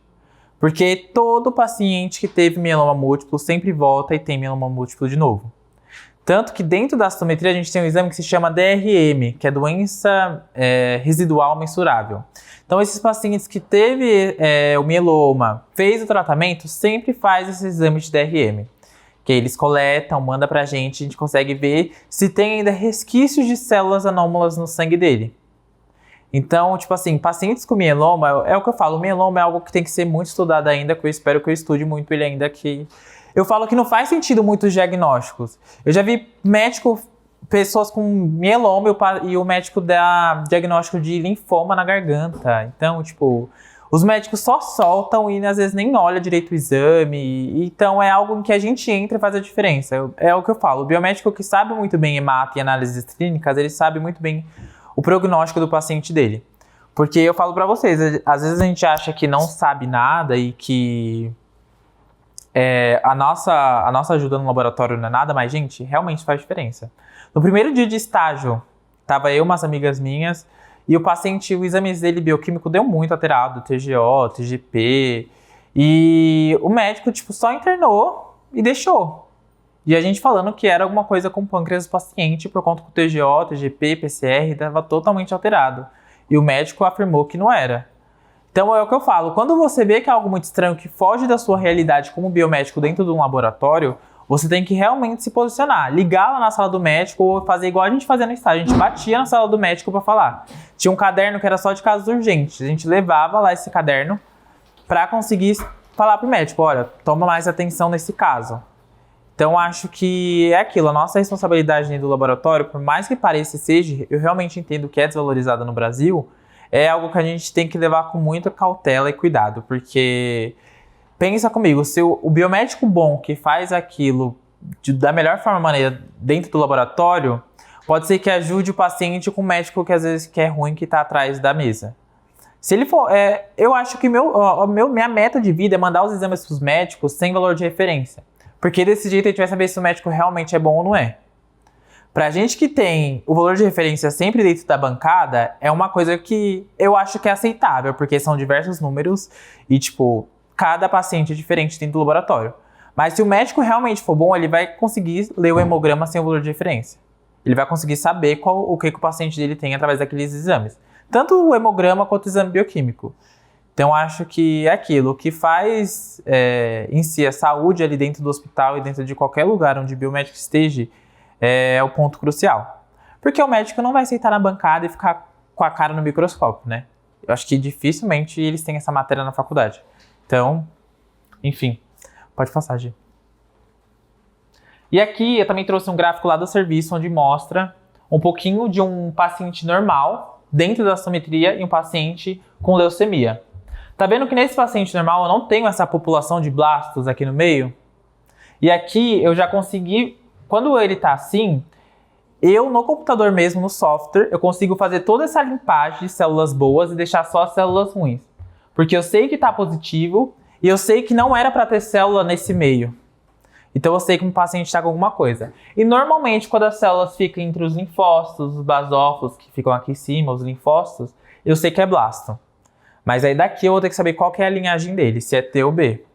A: Porque todo paciente que teve mieloma múltiplo sempre volta e tem mieloma múltiplo de novo. Tanto que dentro da citometria a gente tem um exame que se chama DRM, que é doença residual mensurável. Então esses pacientes que teve o mieloma, fez o tratamento, sempre faz esse exame de DRM. Que eles coletam, manda pra gente, a gente consegue ver se tem ainda resquícios de células anômalas no sangue dele. Então, tipo assim, pacientes com mieloma, é o que eu falo, o mieloma é algo que tem que ser muito estudado ainda, que eu espero que eu estude muito ele ainda, que eu falo que não faz sentido muitos diagnósticos. Eu já vi pessoas com mieloma e o médico dá diagnóstico de linfoma na garganta. Então, tipo, os médicos só soltam e às vezes nem olha direito o exame. Então, é algo em que a gente entra e faz a diferença. É o que eu falo, o biomédico que sabe muito bem hemato e análises clínicas, ele sabe muito bem o prognóstico do paciente dele. Porque eu falo pra vocês, às vezes a gente acha que não sabe nada e que a nossa ajuda no laboratório não é nada, mas, gente, realmente faz diferença. No primeiro dia de estágio, tava eu e umas amigas minhas, e o paciente, o exame dele bioquímico deu muito alterado, TGO, TGP, e o médico, tipo, só internou e deixou. E a gente falando que era alguma coisa com o pâncreas do paciente, por conta que o TGO, TGP, PCR estava totalmente alterado. E o médico afirmou que não era. Então é o que eu falo, quando você vê que é algo muito estranho, que foge da sua realidade como biomédico dentro de um laboratório, você tem que realmente se posicionar, ligar lá na sala do médico ou fazer igual a gente fazia no estágio, a gente batia na sala do médico para falar. Tinha um caderno que era só de casos urgentes, a gente levava lá esse caderno para conseguir falar pro médico, olha, toma mais atenção nesse caso. Então acho que é aquilo, a nossa responsabilidade dentro do laboratório, por mais que pareça seja, eu realmente entendo que é desvalorizada no Brasil, é algo que a gente tem que levar com muita cautela e cuidado, porque pensa comigo, se o biomédico bom que faz aquilo da melhor maneira dentro do laboratório, pode ser que ajude o paciente com o médico que às vezes que é ruim que está atrás da mesa. Se ele for, eu acho que minha meta de vida é mandar os exames para os médicos sem valor de referência, porque desse jeito a gente vai saber se o médico realmente é bom ou não é. Pra gente que tem o valor de referência sempre dentro da bancada, é uma coisa que eu acho que é aceitável, porque são diversos números e, tipo, cada paciente é diferente dentro do laboratório. Mas se o médico realmente for bom, ele vai conseguir ler o hemograma sem o valor de referência. Ele vai conseguir saber o que o paciente dele tem através daqueles exames. Tanto o hemograma quanto o exame bioquímico. Então, acho que é aquilo. O que faz em si a saúde ali dentro do hospital e dentro de qualquer lugar onde o biomédico esteja, é o ponto crucial. Porque o médico não vai sentar na bancada e ficar com a cara no microscópio, né? Eu acho que dificilmente eles têm essa matéria na faculdade. Então, enfim, pode passar, Gi. E aqui eu também trouxe um gráfico lá do serviço onde mostra um pouquinho de um paciente normal dentro da citometria e um paciente com leucemia. Tá vendo que nesse paciente normal eu não tenho essa população de blastos aqui no meio? E aqui eu já consegui, quando ele tá assim, eu no computador mesmo, no software, eu consigo fazer toda essa limpagem de células boas e deixar só as células ruins. Porque eu sei que tá positivo e eu sei que não era para ter célula nesse meio. Então eu sei que o paciente está com alguma coisa. E normalmente quando as células ficam entre os linfócitos, os basófilos que ficam aqui em cima, os linfócitos, eu sei que é blasto. Mas aí daqui eu vou ter que saber qual que é a linhagem dele, se é T ou B.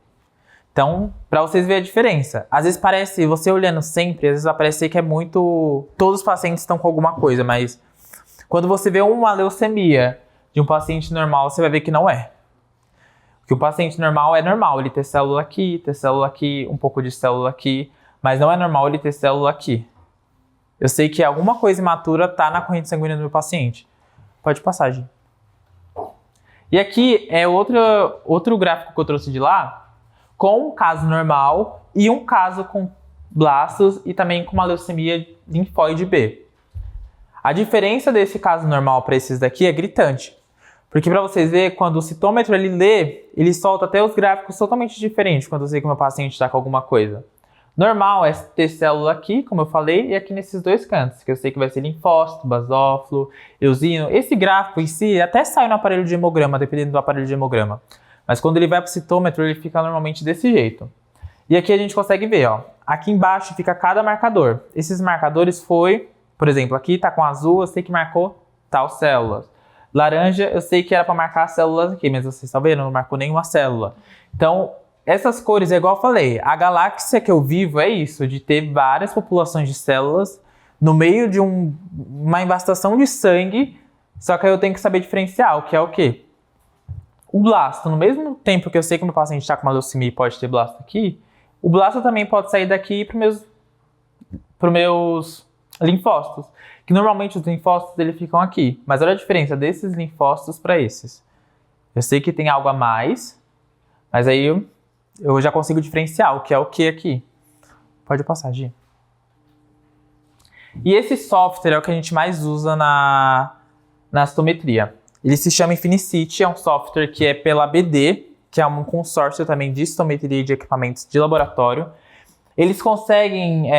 A: Então, para vocês verem a diferença. Às vezes parece, você olhando sempre, às vezes vai parecer que é muito... Todos os pacientes estão com alguma coisa, mas quando você vê uma leucemia de um paciente normal, você vai ver que não é. Porque o paciente normal é normal, ele ter célula aqui, um pouco de célula aqui, mas não é normal ele ter célula aqui. Eu sei que alguma coisa imatura está na corrente sanguínea do meu paciente. Pode passar, Gi. E aqui é outro gráfico que eu trouxe de lá, com um caso normal e um caso com blastos e também com uma leucemia linfóide B. A diferença desse caso normal para esses daqui é gritante. Porque para vocês verem, quando o citômetro ele lê, ele solta até os gráficos totalmente diferentes quando eu sei que o meu paciente está com alguma coisa. Normal é ter célula aqui, como eu falei, e aqui nesses dois cantos, que eu sei que vai ser linfócito, basófilo, eosino. Esse gráfico em si até sai no aparelho de hemograma, dependendo do aparelho de hemograma. Mas quando ele vai para o citômetro, ele fica normalmente desse jeito. E aqui a gente consegue ver, ó. Aqui embaixo fica cada marcador. Esses marcadores foi, por exemplo, aqui tá com azul, eu sei que marcou tal célula. Laranja, eu sei que era para marcar as células aqui, mas vocês estão vendo, não marcou nenhuma célula. Então, essas cores, é igual eu falei, a galáxia que eu vivo é isso, de ter várias populações de células no meio de uma embastação de sangue, só que aí eu tenho que saber diferenciar o que é o quê. O blasto, no mesmo tempo que eu sei que o meu paciente está com uma leucemia e pode ter blasto aqui, o blasto também pode sair daqui para os meus linfócitos, que normalmente os linfócitos eles ficam aqui, mas olha a diferença desses linfócitos para esses. Eu sei que tem algo a mais, mas aí eu já consigo diferenciar o que é o que aqui. Pode passar, Gi. E esse software é o que a gente mais usa na citometria. Ele se chama Infinicity, é um software que é pela BD, que é um consórcio também de citometria e de equipamentos de laboratório. Eles conseguem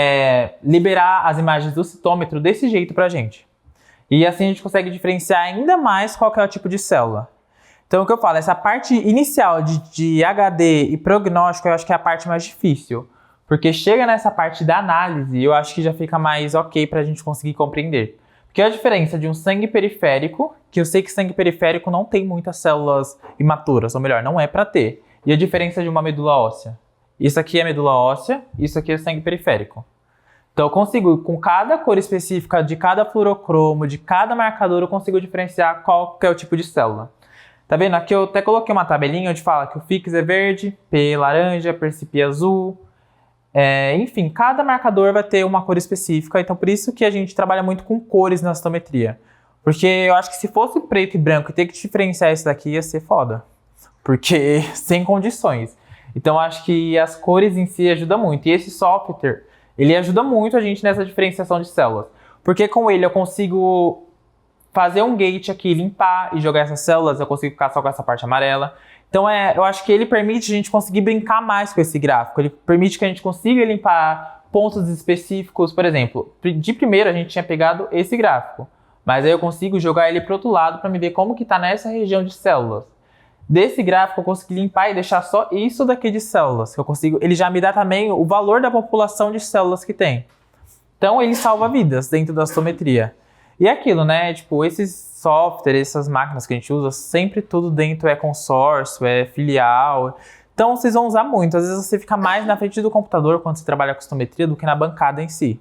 A: liberar as imagens do citômetro desse jeito pra gente. E assim a gente consegue diferenciar ainda mais qual que é o tipo de célula. Então, o que eu falo, essa parte inicial de HD e prognóstico, eu acho que é a parte mais difícil. Porque chega nessa parte da análise, eu acho que já fica mais ok pra gente conseguir compreender. Porque a diferença de um sangue periférico, que eu sei que sangue periférico não tem muitas células imaturas, ou melhor, não é pra ter. E a diferença de uma medula óssea. Isso aqui é medula óssea, isso aqui é sangue periférico. Então, eu consigo, com cada cor específica, de cada fluorocromo, de cada marcador, eu consigo diferenciar qual que é o tipo de célula. Tá vendo? Aqui eu até coloquei uma tabelinha onde fala que o FIX é verde, P laranja, Percipi azul. Enfim, cada marcador vai ter uma cor específica, então por isso que a gente trabalha muito com cores na citometria. Porque eu acho que se fosse preto e branco e ter que diferenciar isso daqui ia ser foda. Porque sem condições. Então eu acho que as cores em si ajudam muito. E esse software, ele ajuda muito a gente nessa diferenciação de células. Porque com ele eu consigo fazer um gate aqui, limpar e jogar essas células, eu consigo ficar só com essa parte amarela. Então eu acho que ele permite a gente conseguir brincar mais com esse gráfico. Ele permite que a gente consiga limpar pontos específicos. Por exemplo, de primeiro a gente tinha pegado esse gráfico. Mas aí eu consigo jogar ele para o outro lado para me ver como que está nessa região de células. Desse gráfico eu consegui limpar e deixar só isso daqui de células. Que eu consigo, ele já me dá também o valor da população de células que tem. Então ele salva vidas dentro da citometria. E é aquilo, né? Tipo, esses softwares, essas máquinas que a gente usa, sempre tudo dentro é consórcio, é filial. Então vocês vão usar muito. Às vezes você fica mais na frente do computador quando você trabalha com citometria do que na bancada em si.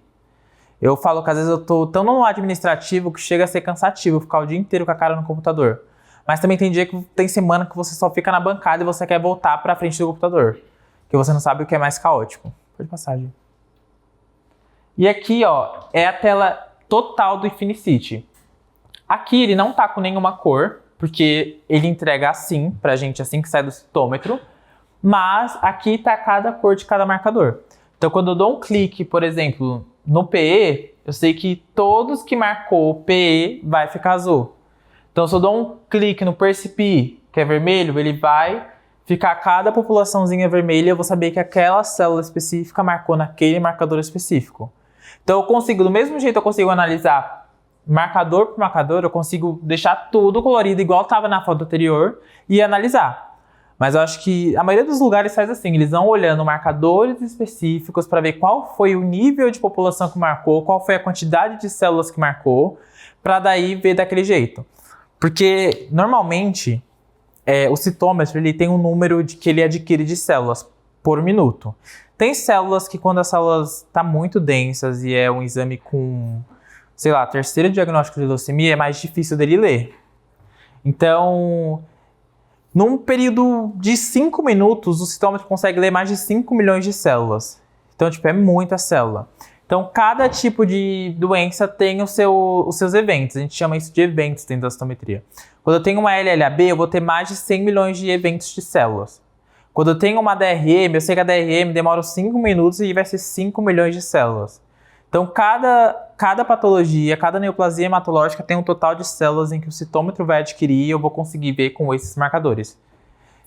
A: Eu falo que às vezes eu tô tão no administrativo que chega a ser cansativo ficar o dia inteiro com a cara no computador. Mas também tem dia que tem semana que você só fica na bancada e você quer voltar pra frente do computador. Que você não sabe o que é mais caótico. Pode passar, Gi. E aqui, ó, é a tela total do Infinicity. Aqui ele não tá com nenhuma cor, porque ele entrega assim pra gente, assim que sai do citômetro. Mas aqui tá cada cor de cada marcador. Então quando eu dou um clique, por exemplo, no PE, eu sei que todos que marcou PE vai ficar azul. Então se eu dou um clique no Percipi, que é vermelho, ele vai ficar cada populaçãozinha vermelha, eu vou saber que aquela célula específica marcou naquele marcador específico. Então eu consigo, do mesmo jeito eu consigo analisar marcador por marcador, eu consigo deixar tudo colorido igual estava na foto anterior e analisar. Mas eu acho que a maioria dos lugares faz assim, eles vão olhando marcadores específicos para ver qual foi o nível de população que marcou, qual foi a quantidade de células que marcou, para daí ver daquele jeito. Porque normalmente o citômetro ele tem um número que ele adquire de células por minuto. Tem células que quando as células estão muito densas e é um exame com, sei lá, terceiro diagnóstico de leucemia, é mais difícil dele ler. Então, num período de 5 minutos, o citômetro consegue ler mais de 5 milhões de células. Então, tipo, é muita célula. Então, cada tipo de doença tem os seus eventos. A gente chama isso de eventos dentro da citometria. Quando eu tenho uma LLAB, eu vou ter mais de 100 milhões de eventos de células. Quando eu tenho uma DRM, eu sei que a DRM demora 5 minutos e vai ser 5 milhões de células. Então, cada patologia, cada neoplasia hematológica tem um total de células em que o citômetro vai adquirir e eu vou conseguir ver com esses marcadores.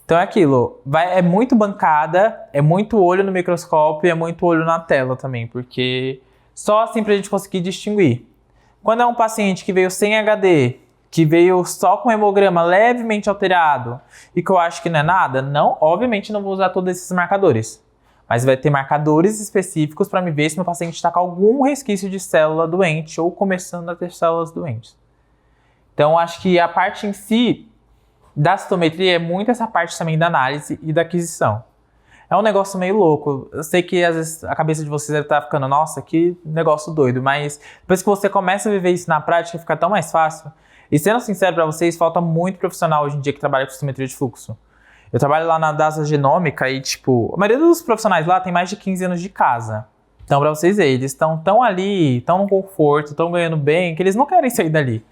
A: Então é aquilo, é muito bancada, é muito olho no microscópio e é muito olho na tela também, porque só assim pra gente conseguir distinguir. Quando é um paciente que veio sem HD, que veio só com hemograma levemente alterado e que eu acho que não é nada, não, obviamente não vou usar todos esses marcadores. Mas vai ter marcadores específicos para me ver se meu paciente está com algum resquício de célula doente ou começando a ter células doentes. Então, acho que a parte em si da citometria é muito essa parte também da análise e da aquisição. É um negócio meio louco. Eu sei que às vezes a cabeça de vocês deve estar ficando, nossa, que negócio doido, mas depois que você começa a viver isso na prática, fica tão mais fácil. E sendo sincero para vocês, falta muito profissional hoje em dia que trabalha com citometria de fluxo. Eu trabalho lá na DASA Genômica e, tipo, a maioria dos profissionais lá tem mais de 15 anos de casa. Então, pra vocês verem, eles estão tão ali, tão no conforto, estão ganhando bem, que eles não querem sair dali.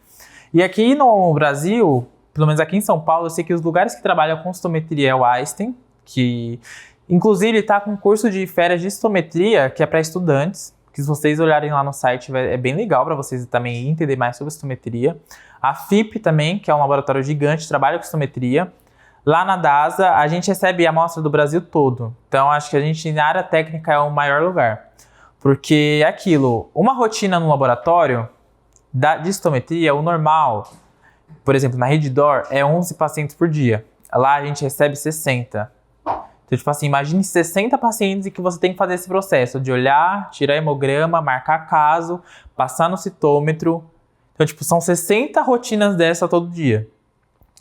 A: E aqui no Brasil, pelo menos aqui em São Paulo, eu sei que os lugares que trabalham com citometria é o Einstein, que inclusive está com um curso de férias de citometria, que é para estudantes, que se vocês olharem lá no site é bem legal para vocês também entender mais sobre citometria. A FIP também, que é um laboratório gigante, trabalha com citometria. Lá na DASA, a gente recebe a amostra do Brasil todo. Então, acho que a gente, na área técnica, é o maior lugar. Porque é aquilo, uma rotina no laboratório de citometria, o normal, por exemplo, na Reddor, é 11 pacientes por dia. Lá a gente recebe 60. Então, tipo assim, imagine 60 pacientes em que você tem que fazer esse processo de olhar, tirar hemograma, marcar caso, passar no citômetro. Então, tipo, são 60 rotinas dessa todo dia.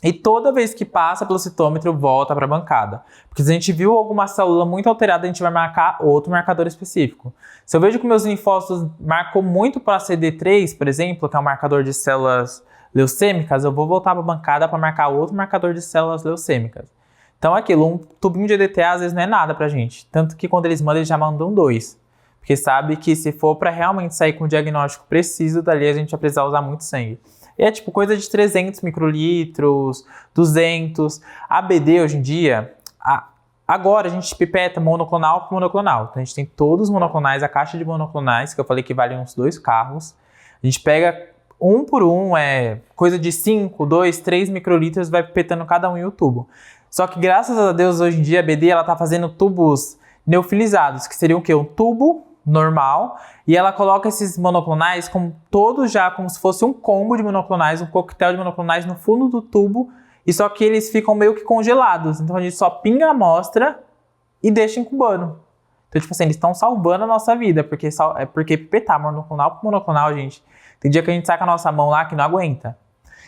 A: E toda vez que passa pelo citômetro, volta para a bancada. Porque se a gente viu alguma célula muito alterada, a gente vai marcar outro marcador específico. Se eu vejo que meus linfócitos marcou muito para CD3, por exemplo, que é um marcador de células leucêmicas, eu vou voltar para a bancada para marcar outro marcador de células leucêmicas. Então aquilo, um tubinho de EDTA às vezes não é nada pra gente. Tanto que quando eles mandam, eles já mandam 2. Porque sabe que se for para realmente sair com o diagnóstico preciso, dali a gente vai precisar usar muito sangue. E é tipo coisa de 300 microlitros, 200. A BD hoje em dia, agora a gente pipeta monoclonal por monoclonal. Então a gente tem todos os monoclonais, a caixa de monoclonais, que eu falei que vale uns 2 carros. A gente pega um por um, coisa de 5, 2, 3 microlitros, vai pipetando cada um em um tubo. Só que graças a Deus hoje em dia a BD ela tá fazendo tubos neofilizados, que seriam o quê? Um tubo normal, e ela coloca esses monoclonais todos já como se fosse um combo de monoclonais, um coquetel de monoclonais no fundo do tubo, e só que eles ficam meio que congelados. Então a gente só pinga a amostra e deixa incubando. Então, tipo assim, eles estão salvando a nossa vida, porque pipetar monoclonal por monoclonal, gente, tem dia que a gente saca a nossa mão lá que não aguenta.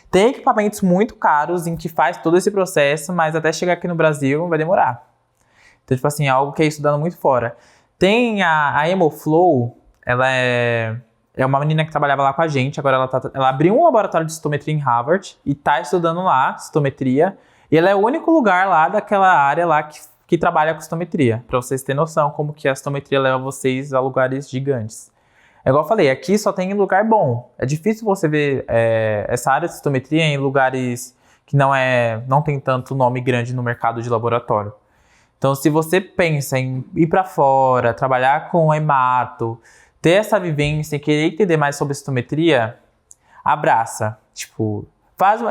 A: Tem equipamentos muito caros em que faz todo esse processo, mas até chegar aqui no Brasil vai demorar. Então, tipo assim, é algo que é estudado muito fora. Tem a Hemoflow, ela é uma menina que trabalhava lá com a gente, agora ela abriu um laboratório de citometria em Harvard e tá estudando lá citometria. E ela é o único lugar lá daquela área lá que trabalha com citometria, para vocês terem noção como que a citometria leva vocês a lugares gigantes. É igual eu falei, aqui só tem lugar bom. É difícil você ver essa área de citometria em lugares que não tem tanto nome grande no mercado de laboratório. Então, se você pensa em ir para fora, trabalhar com hemato, ter essa vivência e querer entender mais sobre citometria, abraça. Tipo,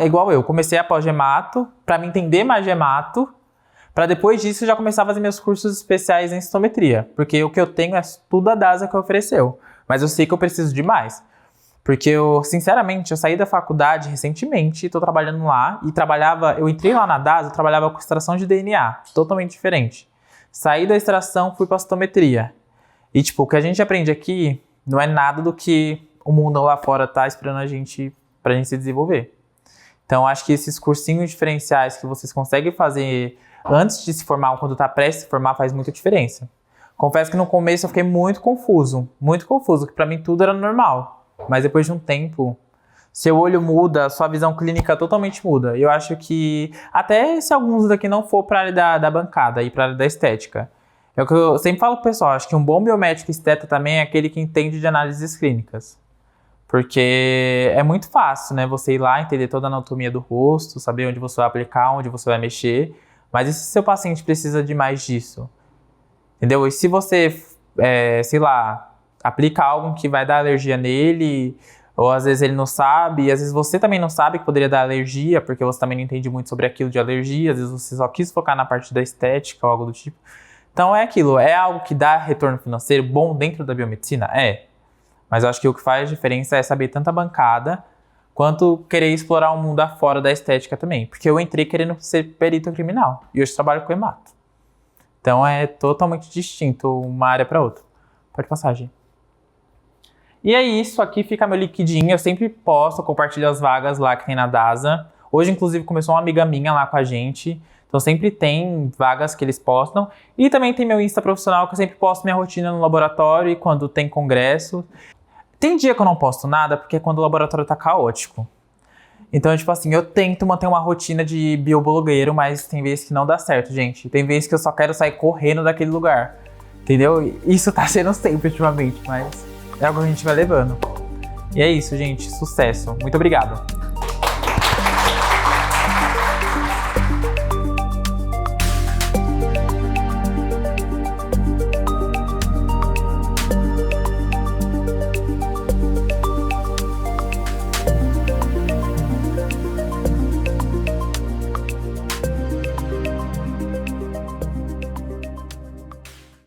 A: igual eu, comecei após hemato, para me entender mais de hemato, para depois disso eu já começar a fazer meus cursos especiais em citometria, porque o que eu tenho é tudo a DASA que ofereceu. Mas eu sei que eu preciso de mais. Porque eu saí da faculdade recentemente, estou trabalhando lá e eu entrei lá na DASA, eu trabalhava com extração de DNA, totalmente diferente. Saí da extração, fui para a citometria. E tipo, o que a gente aprende aqui não é nada do que o mundo lá fora tá esperando pra gente se desenvolver. Então acho que esses cursinhos diferenciais que vocês conseguem fazer antes de se formar ou quando tá prestes a se formar faz muita diferença. Confesso que no começo eu fiquei muito confuso, que pra mim tudo era normal. Mas depois de um tempo, seu olho muda, sua visão clínica totalmente muda. Eu acho que, até se alguns daqui não for pra área da bancada e pra área da estética, é o que eu sempre falo pro pessoal, acho que um bom biomédico esteta também é aquele que entende de análises clínicas. Porque é muito fácil, né, você ir lá, entender toda a anatomia do rosto, saber onde você vai aplicar, onde você vai mexer, mas e se seu paciente precisa de mais disso? Entendeu? E se você, sei lá, aplica algo que vai dar alergia nele, Ou às vezes ele não sabe, e às vezes você também não sabe que poderia dar alergia, porque você também não entende muito sobre aquilo de alergia, às vezes você só quis focar na parte da estética ou algo do tipo. Então é aquilo, é algo que dá retorno financeiro bom dentro da biomedicina? É. Mas eu acho que o que faz diferença é saber tanto a bancada, quanto querer explorar o mundo afora da estética também. Porque eu entrei querendo ser perito criminal, e hoje trabalho com hemato. Então é totalmente distinto uma área para outra. Pode passar, gente. E é isso, aqui fica meu liquidinho, eu sempre posto, compartilho as vagas lá que tem na DASA. Hoje, inclusive, começou uma amiga minha lá com a gente, então sempre tem vagas que eles postam. E também tem meu Insta profissional, que eu sempre posto minha rotina no laboratório e quando tem congresso. Tem dia que eu não posto nada, porque é quando o laboratório tá caótico. Então, tipo assim, eu tento manter uma rotina de bioblogueiro, mas tem vezes que não dá certo, gente. Tem vezes que eu só quero sair correndo daquele lugar, entendeu? Isso tá sendo sempre ultimamente, mas é algo que a gente vai levando. E é isso, gente. Sucesso. Muito obrigado.